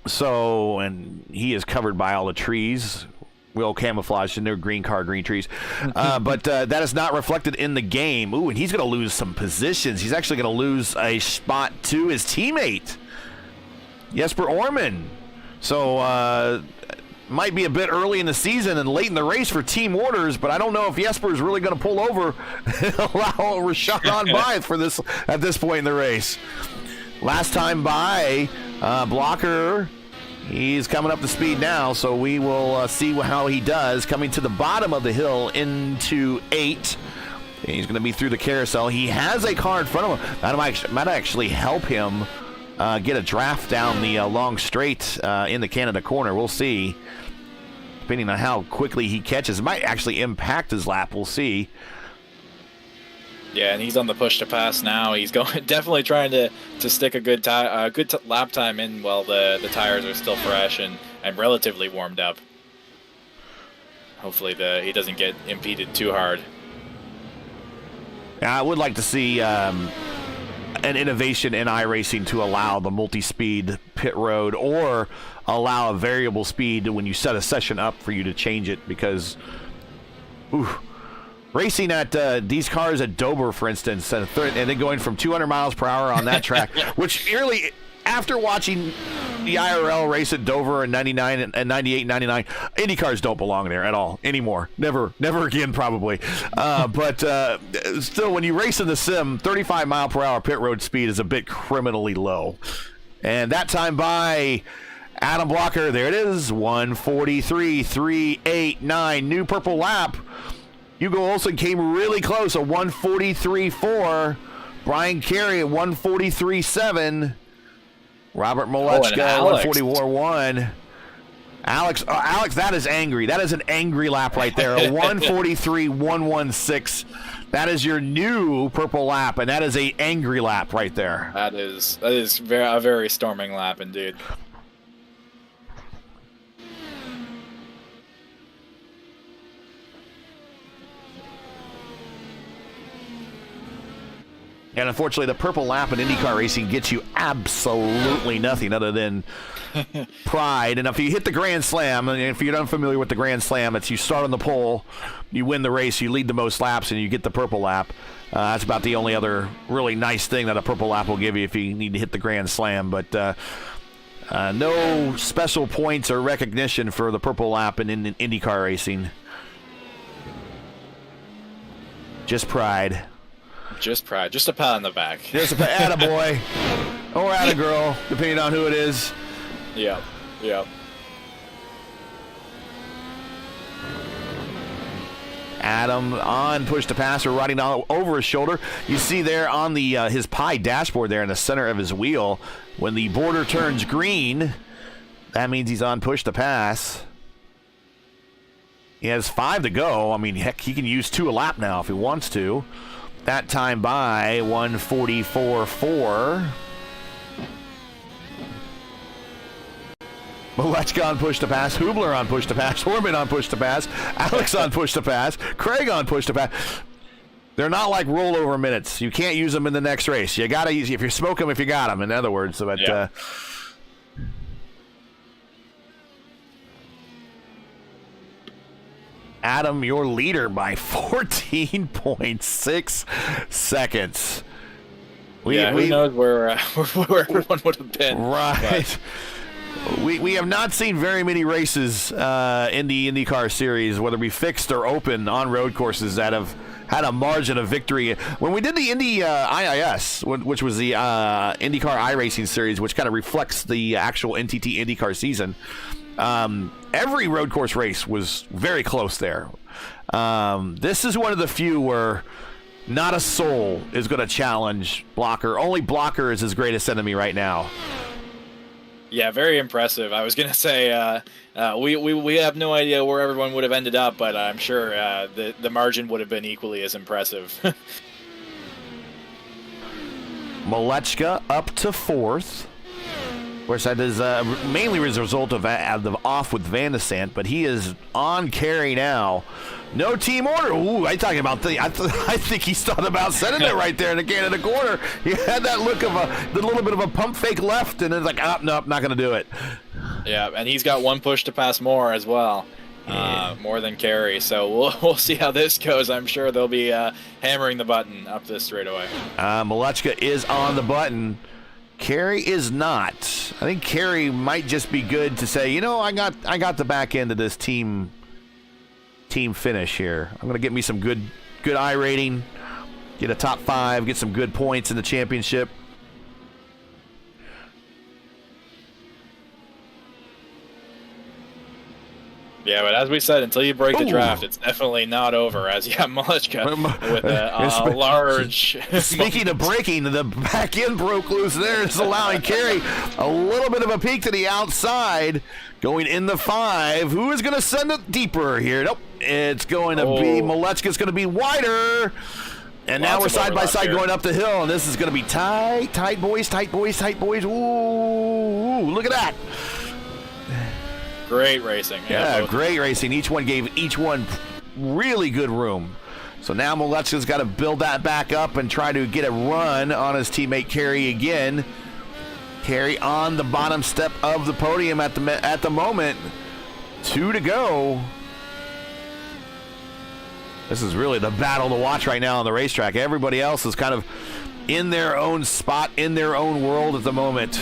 So, and he is covered by all the trees, well camouflaged in their green trees. But that is not reflected in the game. Ooh, and he's going to lose some positions. He's actually going to lose a spot to his teammate, Jesper Orman. So, might be a bit early in the season and late in the race for team orders, but I don't know if Jesper is really going to pull over and allow Rashad on by at this point in the race. Last time by, Blocker, he's coming up to speed now, so we will see how he does. Coming to the bottom of the hill into 8. He's going to be through the carousel. He has a car in front of him. That might actually help him get a draft down the long straight in the Canada corner. We'll see. Depending on how quickly he catches, it might actually impact his lap. We'll see. Yeah, and he's on the push to pass now. He's definitely trying to stick a good lap time in while the tires are still fresh and relatively warmed up. Hopefully he doesn't get impeded too hard. I would like to see an innovation in iRacing to allow the multi-speed pit road or allow a variable speed when you set a session up for you to change it, because racing at these cars at Dover, for instance, and then going from 200 miles per hour on that track, which really, after watching the IRL race at Dover in 99 and 98 and 99, Indy cars don't belong there at all anymore. Never again, probably. But still, when you race in the sim, 35 mile per hour pit road speed is a bit criminally low. And that time by Adam Blocker, there it is, 1:43.389, new purple lap. Hugo Olsen came really close, a 1:43.4. Brian Carey at 1:43.7. Robert Molechka, 1:44.1. Alex, that is angry. That is an angry lap right there. A 1:43.116. That is your new purple lap, and that is a angry lap right there. That is a very storming lap indeed. And unfortunately, the purple lap in IndyCar racing gets you absolutely nothing other than pride. And if you hit the Grand Slam, and if you're unfamiliar with the Grand Slam, it's you start on the pole, you win the race, you lead the most laps, and you get the purple lap. That's about the only other really nice thing that a purple lap will give you if you need to hit the Grand Slam. But No special points or recognition for the purple lap in IndyCar racing. Just pride. Just pride. Just a pat on the back. Just a pat. Attaboy. Or attagirl, depending on who it is. Yeah. Yeah. Adam on push to pass or riding all over his shoulder. You see there on the his pie dashboard there in the center of his wheel, when the border turns green, that means he's on push to pass. He has 5 to go. I mean, heck, he can use 2 a lap now if he wants to. That time by 1:44.4. Malechka on push to pass, Hubler on push to pass, Horman on push to pass, Alex on push to pass, Craig on push to pass. They're not like rollover minutes. You can't use them in the next race. You got to use, if you smoke them, if you got them, in other words. But, yeah. Adam, your leader by 14.6 seconds. Who knows where everyone would have been. Right. But. We have not seen very many races in the IndyCar Series, whether we fixed or open on road courses, that have had a margin of victory. When we did the Indy IIS, which was the IndyCar iRacing Series, which kind of reflects the actual NTT IndyCar season, every road course race was very close there. This is one of the few where not a soul is going to challenge Blocker. Only Blocker is his greatest enemy right now. Yeah, very impressive. I was going to say we have no idea where everyone would have ended up, but I'm sure the margin would have been equally as impressive. Malechka up to 4th. Of course, that is mainly as a result of the off with Van de Sant, but he is on carry now. No team order. Ooh, I think he's thought about sending it right there in the Canada corner. He had that look of a little bit of a pump fake left, and it's like, oh, nope, not going to do it. Yeah, and he's got 1 push to pass more as well, more than Kerry. So we'll see how this goes. I'm sure they'll be hammering the button up this straightaway. Malechka is on the button. Kerry is not. I think Kerry might just be good to say, I got the back end of this team finish here. I'm going to get me some good I rating, get a top 5, get some good points in the championship. Yeah, but as we said, until you break the draft, it's definitely not over. As Malechka with a large. Speaking of breaking, the back end broke loose there. It's allowing Kerry a little bit of a peek to the outside, going in the 5. Who is going to send it deeper here? Nope. It's going to be Malechka's going to be wider. And now we're side by side going up the hill, and this is going to be tight, boys. Ooh, look at that. Great racing. Yeah, great racing. Each one gave each one really good room. So now Malechka's got to build that back up and try to get a run on his teammate Kerry again. Kerry on the bottom step of the podium at the moment. 2 to go. This is really the battle to watch right now on the racetrack. Everybody else is kind of in their own spot, in their own world at the moment.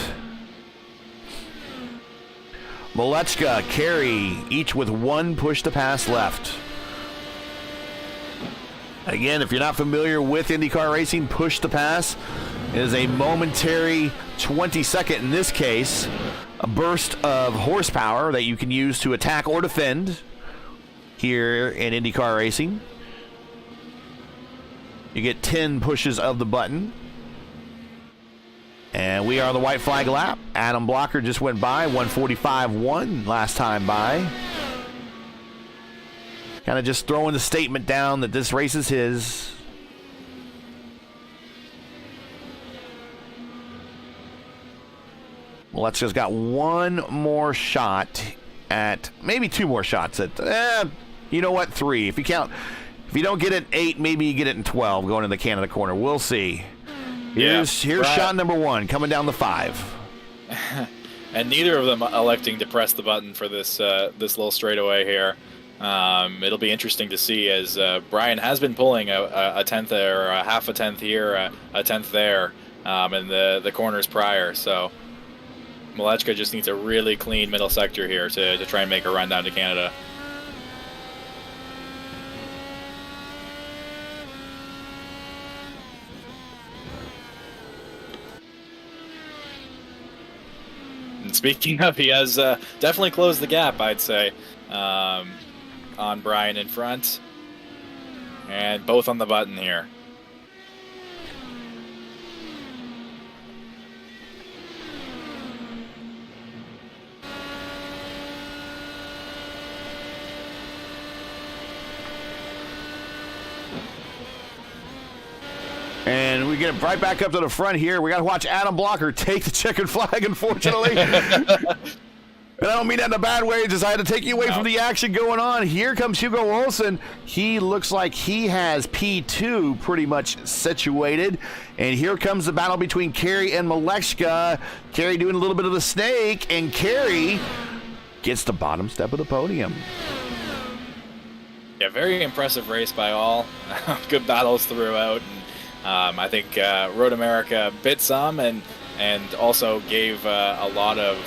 Malechka, Kerry, each with 1 push to pass left. Again, if you're not familiar with IndyCar racing, push to pass is a momentary 20-second, in this case, a burst of horsepower that you can use to attack or defend here in IndyCar racing. You get 10 pushes of the button. And we are on the white flag lap. Adam Blocker just went by, 1:45.1 last time by. Kind of just throwing the statement down that this race is his. Malechka's got 1 more shot at, maybe 2 more shots at, you know what, 3. If you don't get it 8, maybe you get it in 12 going in the Canada corner. We'll see. Here's shot number 1 coming down the 5. And neither of them electing to press the button for this little straightaway here. It'll be interesting to see, as Brian has been pulling a tenth or a half a tenth here, a tenth there, in the corners prior. So Malechka just needs a really clean middle sector here to try and make a run down to Canada. And speaking of, he has definitely closed the gap, I'd say, on Brian in front. And both on the button here. And we get it right back up to the front here. We got to watch Adam Blocker take the checkered flag, unfortunately. And I don't mean that in a bad way. Just I had to take you away from the action going on. Here comes Hugo Olsen. He looks like he has P2 pretty much situated. And here comes the battle between Kerry and Malechka. Kerry doing a little bit of the snake, and Kerry gets the bottom step of the podium. Yeah, very impressive race by all. Good battles throughout. And, I think Road America bit some and also gave a lot of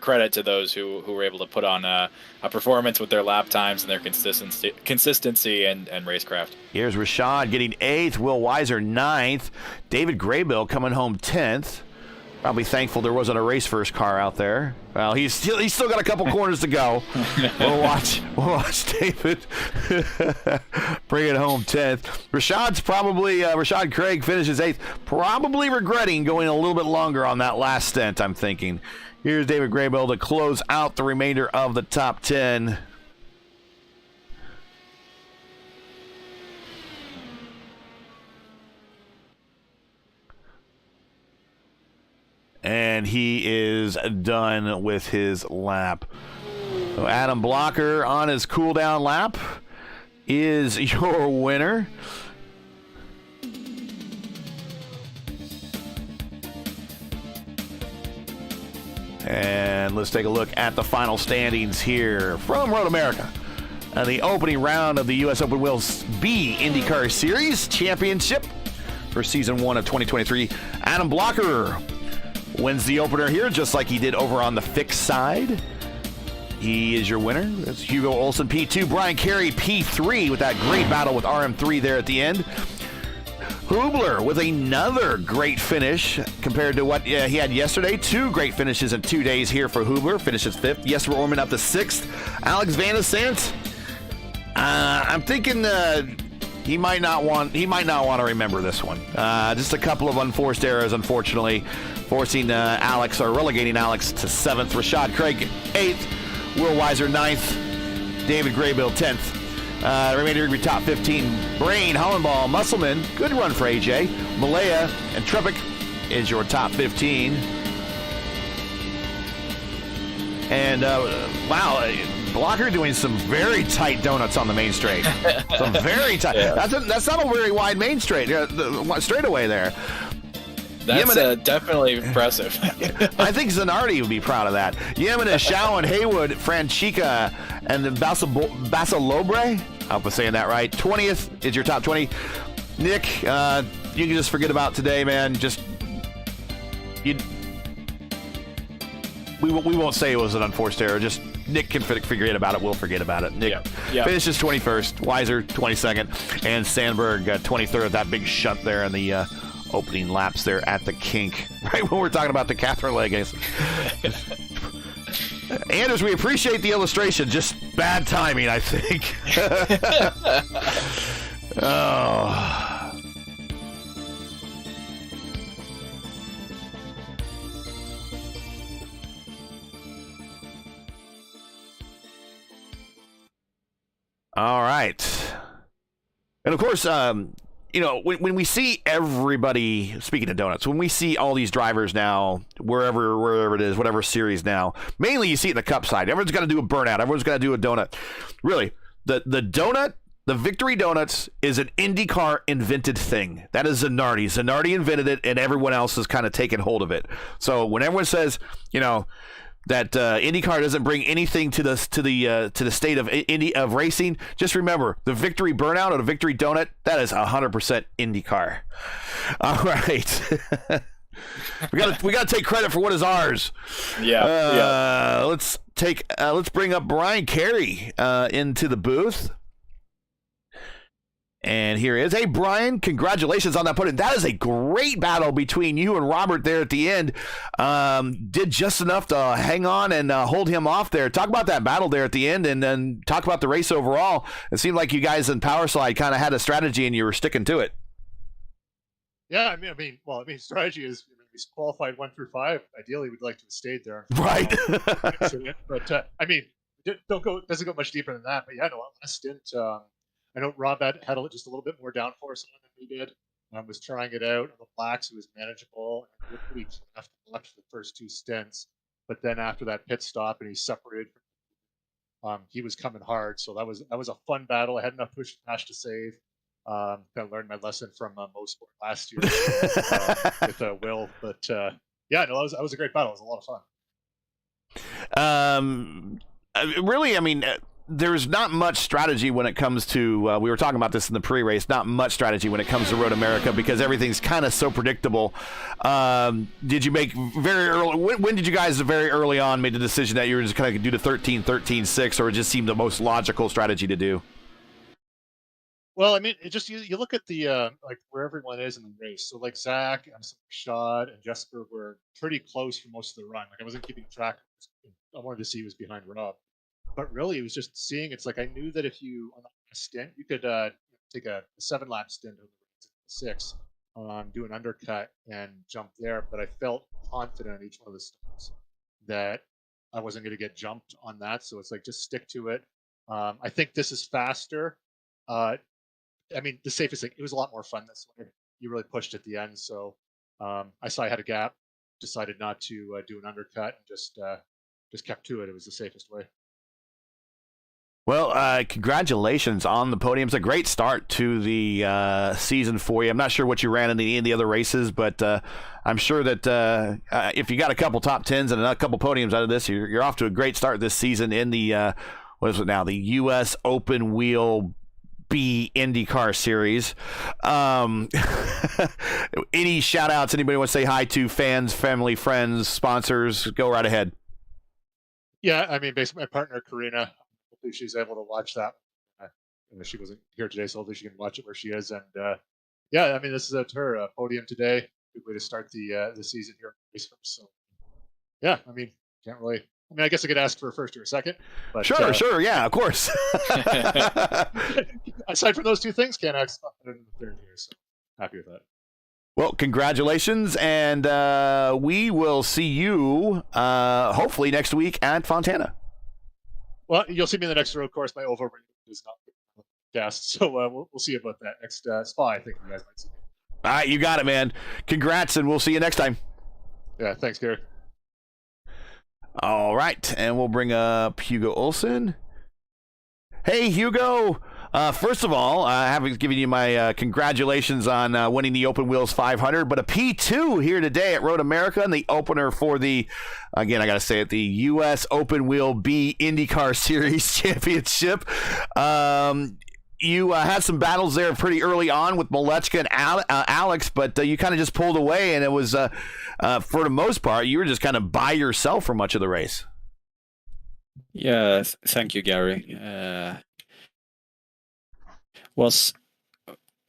credit to those who were able to put on a performance with their lap times and their consistency and racecraft. Here's Rashad getting 8th, Will Weiser 9th, David Graybill coming home 10th. Probably thankful there wasn't a race first car out there. Well, he's still got a couple corners to go. We'll watch David bring it home 10th. Rashad Craig finishes 8th, probably regretting going a little bit longer on that last stint, I'm thinking. Here's David Graybill to close out the remainder of the top 10. And he is done with his lap. So Adam Blocker on his cool down lap is your winner. And let's take a look at the final standings here from Road America. The opening round of the U.S. Open Wheels B IndyCar Series Championship for Season 1 of 2023. Adam Blocker wins the opener here, just like he did over on the fixed side. He is your winner. That's Hugo Olsen, P2. Brian Kerry, P3, with that great battle with RM3 there at the end. Hubler with another great finish compared to what he had yesterday. 2 great finishes in 2 days here for Hubler. Finishes 5th. Jesper Orman up to 6th. Alex Van de Sant. I'm thinking he might not want to remember this one. Just a couple of unforced errors, unfortunately, forcing Alex, or relegating Alex to 7th. Rashad Craig 8th. Will Weiser 9th. David Graybill 10th. Remainder will be top 15. Brain, Hollenball, Musselman, good run for AJ. Malaya and Trebek is your top 15. And wow, Blocker doing some very tight donuts on the main straight. Some very tight. Yeah. That's not a very wide main straight. Straightaway there. That's definitely impressive. I think Zanardi would be proud of that. Yemina, Shaw, and Haywood, Franchica, and then Basalobre. I hope I'm saying that right. 20th is your top 20. Nick, you can just forget about today, man. We won't say it was an unforced error. Just Nick can forget about it. We'll forget about it. Nick finishes 21st. Weiser 22nd, and Sandberg 23rd. That big shunt there in the opening laps there at the kink, right when we're talking about the Catherine leg. Anders, we appreciate the illustration. Just bad timing, I think. Oh. All right. And of course, you know, when we see everybody, speaking of donuts, when we see all these drivers now, wherever it is, whatever series now, mainly you see it in the Cup side. Everyone's got to do a burnout. Everyone's got to do a donut. Really, the donut, the Victory Donuts is an IndyCar invented thing. That is Zanardi. Zanardi invented it, and everyone else has kind of taken hold of it. So when everyone says, you know, that IndyCar doesn't bring anything to the state of racing, just remember the Victory Burnout or the Victory Donut, that is 100% IndyCar. All right. We gotta take credit for what is ours. Yeah. Let's bring up Brian Carey into the booth. And here he is. Hey, Brian, congratulations on that podium. That is a great battle between you and Robert there at the end. Did just enough to hang on and hold him off there. Talk about that battle there at the end, and then talk about the race overall. It seemed like you guys in Power Slide kind of had a strategy, and you were sticking to it. Yeah, I mean, strategy is we qualified 1 through 5. Ideally, we'd like to have stayed there. Right. But I mean, doesn't go much deeper than that. But yeah, no, last stint. I know Rob had just a little bit more downforce on than we did. Was trying it out on the blacks. It was manageable. And we were pretty enough to watch the first 2 stints. But then after that pit stop and he separated, he was coming hard. So that was a fun battle. I had enough push to save. Kind of learned my lesson from Mosport last year with Will. But yeah, no, that was a great battle. It was a lot of fun. Really, I mean, there's not much strategy when it comes to, we were talking about this in the pre-race, not much strategy when it comes to Road America because everything's kind of so predictable. Did you make very early, when did you guys very early on make the decision that you were just kind of do the 13-13-6, or it just seemed the most logical strategy to do? Well, I mean, it just you look at the like where everyone is in the race. So like Zach and Rashad and Jesper were pretty close for most of the run. Like I wasn't keeping track. I wanted to see who was behind Rob. But really, it was just seeing. It's like I knew that if you on a stint, you could take a 7-lap stint over 6, do an undercut and jump there. But I felt confident on each one of the stunts that I wasn't going to get jumped on that. So it's like just stick to it. I think this is faster. I mean, the safest thing. It was a lot more fun this way. You really pushed at the end. So I saw I had a gap. Decided not to do an undercut and just kept to it. It was the safest way. Well, congratulations on the podium. It's a great start to the season for you. I'm not sure what you ran in the other races, but I'm sure that if you got a couple top 10s and a couple podiums out of this, you're off to a great start this season in the, what is it now, the U.S. Open Wheel B IndyCar Series. Any shout-outs? Anybody want to say hi to fans, family, friends, sponsors? Go right ahead. Yeah, I mean, basically my partner, Karina, hopefully she's able to watch that. She wasn't here today, so hopefully she can watch it where she is. And yeah, I mean, this is her podium today. Good way to start the season here at Raceway. So yeah, I mean, can't really. I mean, I guess I could ask for a first or a second. But, sure, yeah, of course. Aside from those 2 things, can't ask for the third here. So happy with that. Well, congratulations, and we will see you hopefully next week at Fontana. Well, you'll see me in the next road course. My over is not cast, so we'll see about that next Spa. I think you guys might see me. All right, you got it, man. Congrats, and we'll see you next time. Yeah, thanks, Gary. All right, and we'll bring up Hugo Olsen. Hey, Hugo. First of all, I haven't given you my congratulations on winning the Open Wheels 500, but a P2 here today at Road America and the opener for the, again, I got to say it, the U.S. Open Wheel B IndyCar Series Championship. You had some battles there pretty early on with Malechka and Alex, but you kind of just pulled away, and it was, for the most part, you were just kind of by yourself for much of the race. Yeah, thank you, Gary. Was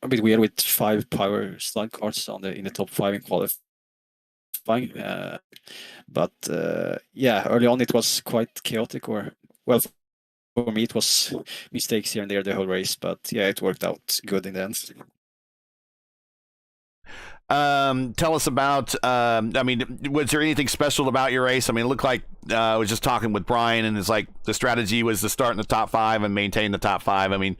a bit weird with 5 power slide cars in the top 5 in qualifying, but yeah, early on it was quite chaotic. Or well, for me it was mistakes here and there the whole race, but yeah, it worked out good in the end. Tell us about, I mean, was there anything special about your race? I mean, it looked like I was just talking with Brian, and it's like the strategy was to start in the top 5 and maintain the top 5. I mean,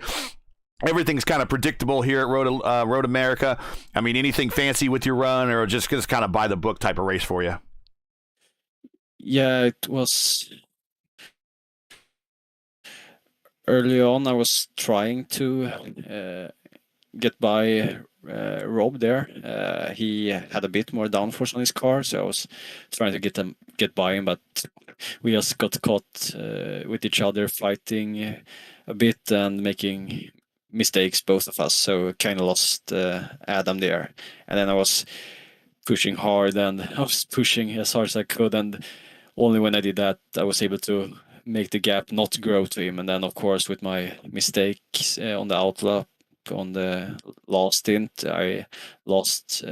everything's kind of predictable here at Road America. I mean, anything fancy with your run, or just kind of by the book type of race for you? Yeah, it was early on. I was trying to get by Rob there. He had a bit more downforce on his car, so I was trying to get by him, but we just got caught with each other, fighting a bit and making mistakes, both of us. So kind of lost Adam there, and then I was pushing hard, and I was pushing as hard as I could, and only when I did that I was able to make the gap not grow to him. And then of course with my mistakes on the outlap on the last stint, I lost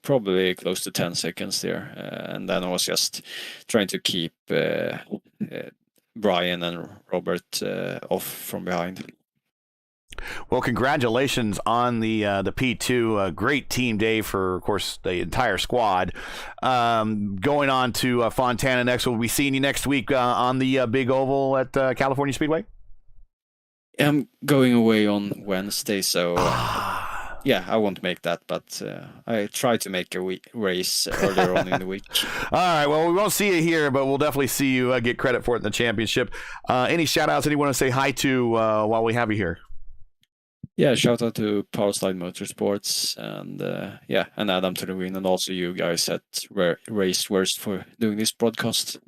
probably close to 10 seconds there, and then I was just trying to keep Brian and Robert off from behind. Well, congratulations on the P2. Great team day for, of course, the entire squad. Going on to Fontana next. We'll be seeing you next week on the big oval at California Speedway. I'm going away on Wednesday, so yeah, I won't make that, but I try to make a race earlier on in the week. All right, well, we won't see you here, but we'll definitely see you get credit for it in the championship. Any shout-outs anyone want to say hi to while we have you here? Yeah, shout out to Powerslide Motorsports and and Adam to the win, and also you guys at Race Worst for doing this broadcast.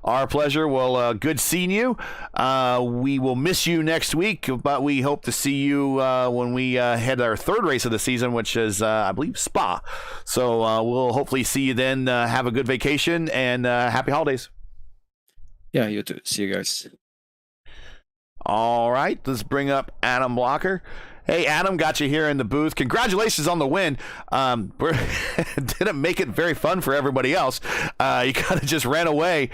Our pleasure. Well, good seeing you. We will miss you next week, but we hope to see you when we head our third race of the season, which is, I believe, Spa. So we'll hopefully see you then. Have a good vacation and happy holidays. Yeah, you too. See you guys. All right, let's bring up Adam Blocker. Hey, Adam, got you here in the booth. Congratulations on the win. Didn't make it very fun for everybody else. You kind of just ran away.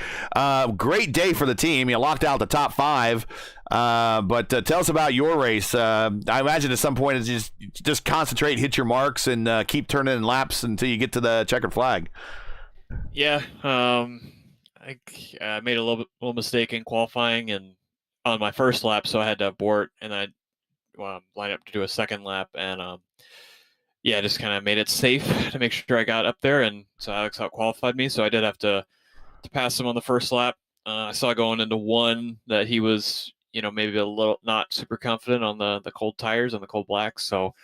Great day for the team. You locked out the top 5. But tell us about your race. I imagine at some point it's just concentrate, hit your marks, and keep turning in laps until you get to the checkered flag. Yeah, I made a little mistake in qualifying and on my first lap, so I had to abort, and I line up to do a second lap, and just kind of made it safe to make sure I got up there, and so Alex out-qualified me, so I did have to pass him on the first lap. I saw going into one that he was, maybe a little not super confident on the cold tires and the cold blacks, so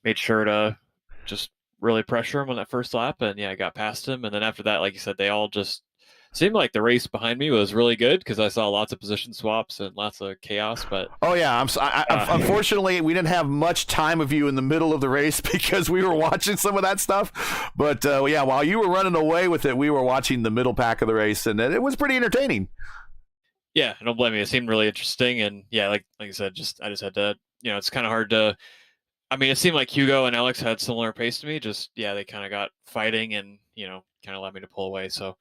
made sure to just really pressure him on that first lap, and I got past him, and then after that, like you said, they all just seemed like the race behind me was really good because I saw lots of position swaps and lots of chaos. But unfortunately, we didn't have much time of you in the middle of the race because we were watching some of that stuff. But while you were running away with it, we were watching the middle pack of the race, and it was pretty entertaining. Yeah, don't blame me. It seemed really interesting, and like I said, I just had to. It's kind of hard to. I mean, it seemed like Hugo and Alex had similar pace to me. Just they kind of got fighting, and kind of allowed me to pull away. So.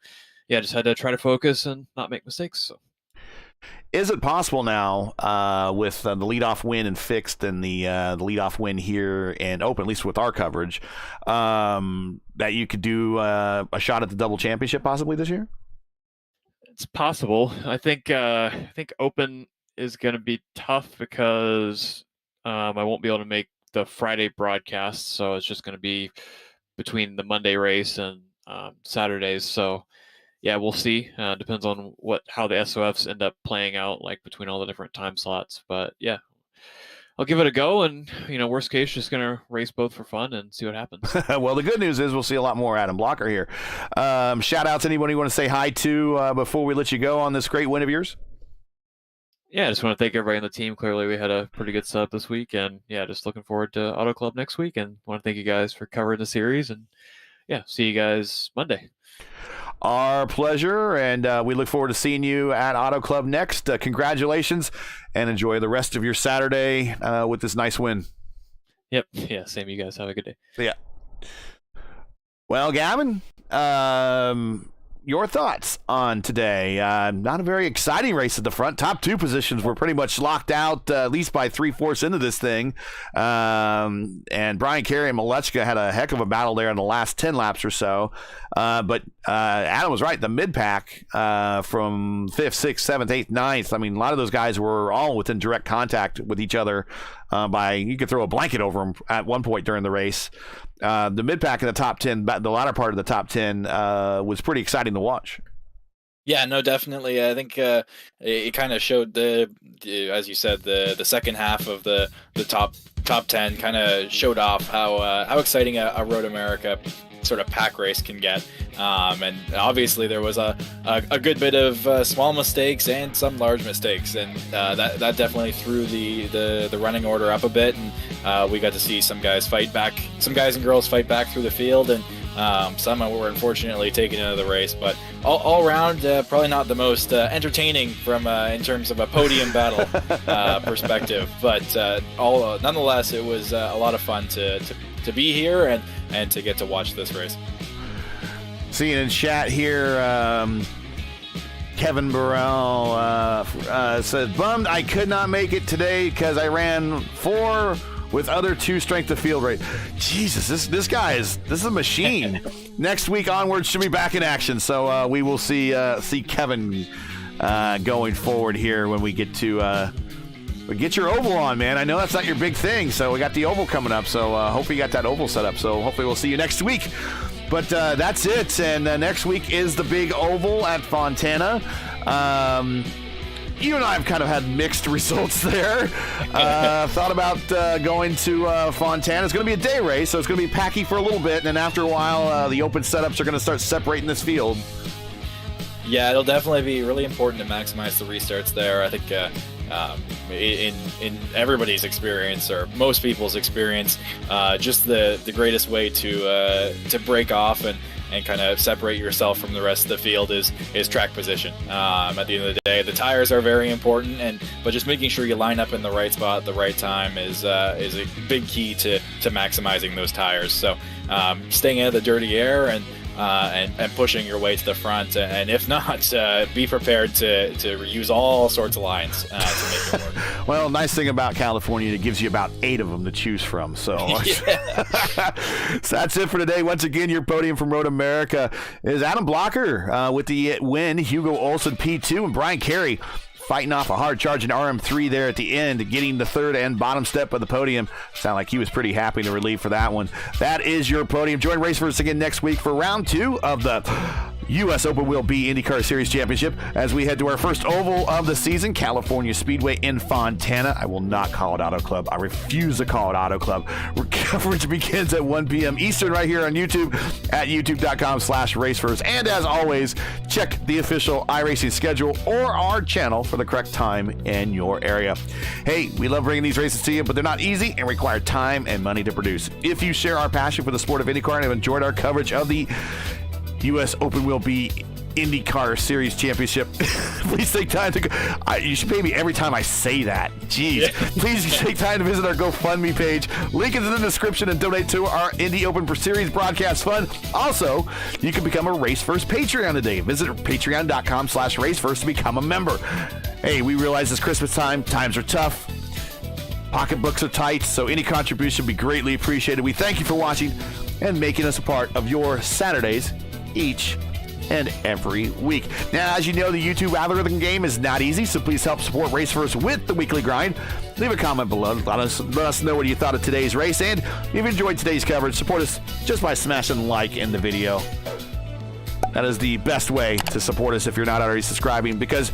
Yeah, just had to try to focus and not make mistakes. So. Is it possible now with the leadoff win and fixed and the leadoff win here and open, at least with our coverage, that you could do a shot at the double championship possibly this year? It's possible. I think open is going to be tough because I won't be able to make the Friday broadcast, so it's just going to be between the Monday race and Saturdays. So. Yeah, we'll see. Depends on how the SOFs end up playing out, like between all the different time slots. But yeah, I'll give it a go, and worst case, just gonna race both for fun and see what happens. Well, the good news is we'll see a lot more Adam Blocker here. Shout out to anybody you want to say hi to before we let you go on this great win of yours. Yeah, I just want to thank everybody on the team. Clearly, we had a pretty good setup this week, and just looking forward to Auto Club next week. And want to thank you guys for covering the series, and see you guys Monday. Our pleasure, and we look forward to seeing you at Auto Club next. Congratulations, and enjoy the rest of your Saturday with this nice win. Yep. Yeah, same. You guys have a good day. Yeah. Well, Gavin, your thoughts on today? Not a very exciting race at the front. Top 2 positions were pretty much locked out, at least by 3/4 into this thing. And Brian Carey and Malechka had a heck of a battle there in the last 10 laps or so. But Adam was right. The mid-pack from 5th, 6th, 7th, 8th, 9th, I mean, a lot of those guys were all within direct contact with each other you could throw a blanket over them at one point during the race. The mid-pack in the top 10, the latter part of the top 10 was pretty exciting to watch. Yeah, no, definitely. I think it kind of showed as you said, the second half of the top 10 kind of showed off how exciting a Road America sort of pack race can get. And obviously there was a good bit of small mistakes and some large mistakes, and that definitely threw the running order up a bit, and we got to see some guys and girls fight back through the field, and Some were unfortunately taken out of the race, but all around, probably not the most entertaining from in terms of a podium battle perspective. But nonetheless, it was a lot of fun to be here and to get to watch this race. Seeing in chat here, Kevin Burrell said, bummed I could not make it today because I ran 4 with other 2 strength of field rate. Jesus, this guy is a machine. Next week onward should be back in action, so we will see Kevin going forward here when we get to get your oval on, man. I know that's not your big thing, so we got the oval coming up, so hopefully you got that oval set up, so hopefully we'll see you next week. But that's it, and next week is the big oval at Fontana. You and I have kind of had mixed results there. Thought about going to Fontana. It's going to be a day race, so it's going to be packy for a little bit, and then after a while, the open setups are going to start separating this field. Yeah, it'll definitely be really important to maximize the restarts there. I think in everybody's experience, or most people's experience, just the greatest way to break off and kind of separate yourself from the rest of the field is track position. At the end of the day, the tires are very important, but just making sure you line up in the right spot at the right time is a big key to maximizing those tires. So staying out of the dirty air and pushing your way to the front, and if not, be prepared to use all sorts of lines to make it work. Well, nice thing about California, it gives you about 8 of them to choose from. So, so that's it for today. Once again, your podium from Road America is Adam Blocker with the win, Hugo Olsen P2, and Brian Carey fighting off a hard-charging RM3 there at the end, getting the third and bottom step of the podium. Sound like he was pretty happy to relieve for that one. That is your podium. Join Race for us again next week for round 2 of the U.S. Open Wheel B IndyCar Series Championship as we head to our first oval of the season, California Speedway in Fontana. I will not call it Auto Club. I refuse to call it Auto Club. Coverage begins at 1 p.m. Eastern right here on YouTube at youtube.com/racefirst. And as always, check the official iRacing schedule or our channel for the correct time in your area. Hey, we love bringing these races to you, but they're not easy and require time and money to produce. If you share our passion for the sport of IndyCar and have enjoyed our coverage of the U.S. Open Wheel B IndyCar Series Championship, please take time to go. You should pay me every time I say that. Jeez. Yeah. Please take time to visit our GoFundMe page. Link is in the description and donate to our Indy Open Series broadcast fund. Also, you can become a Race First Patreon today. Visit patreon.com/racefirst to become a member. Hey, we realize it's Christmas time. Times are tough. Pocketbooks are tight, so any contribution would be greatly appreciated. We thank you for watching and making us a part of your Saturdays each and every week. Now, as you know, the YouTube algorithm game is not easy, so please help support Race First with the weekly grind. Leave a comment below. Let us know what you thought of today's race, and if you enjoyed today's coverage, support us just by smashing like in the video. That is the best way to support us if you're not already subscribing, because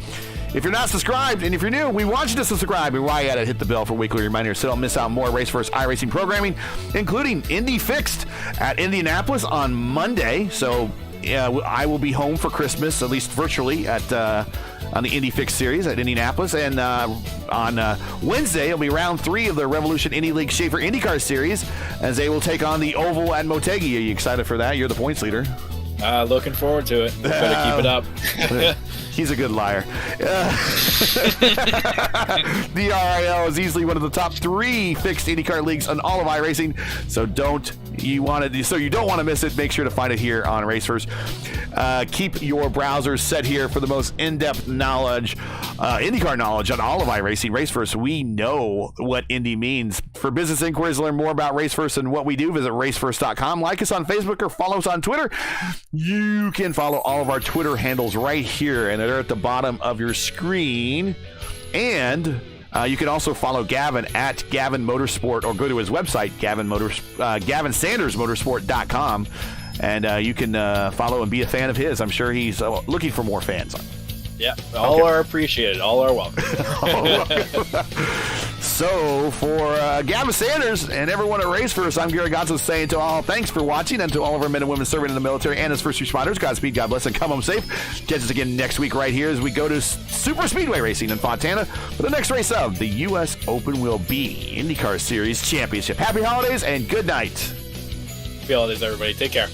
if you're not subscribed, and if you're new, we want you to subscribe, and while you're at it, hit the bell for weekly reminders so don't miss out on more Race First iRacing programming, including Indy Fixed at Indianapolis on Monday. So I will be home for Christmas, at least virtually, on the Indy Fixed Series at Indianapolis. And on Wednesday, it'll be round 3 of the Revolution Indy League Schaefer IndyCar Series as they will take on the Oval at Motegi. Are you excited for that? You're the points leader. Looking forward to it. Better keep it up. He's a good liar. The RIL is easily one of the top 3 fixed IndyCar leagues on all of iRacing, so you don't want to miss it. Make sure to find it here on Race First. Keep your browsers set here for the most in-depth knowledge, IndyCar knowledge on all of iRacing. Race First, we know what Indy means. For business inquiries, learn more about Race First and what we do, visit racefirst.com. Like us on Facebook or follow us on Twitter. You can follow all of our Twitter handles right here, and they're at the bottom of your screen. And you can also follow Gavin at Gavin Motorsport, or go to his website, GavinSandersMotorsport.com, and you can follow and be a fan of his. I'm sure he's looking for more fans. Yeah, all are appreciated. All are welcome. So for Gavin Sanders and everyone at Race First, I'm Gary Gonzo saying to all, thanks for watching, and to all of our men and women serving in the military and as first responders, Godspeed, God bless, and come home safe. Catch us again next week right here as we go to super speedway racing in Fontana for the next race of the U.S. Open Wheel B IndyCar Series Championship. Happy holidays and good night. Happy holidays, everybody. Take care.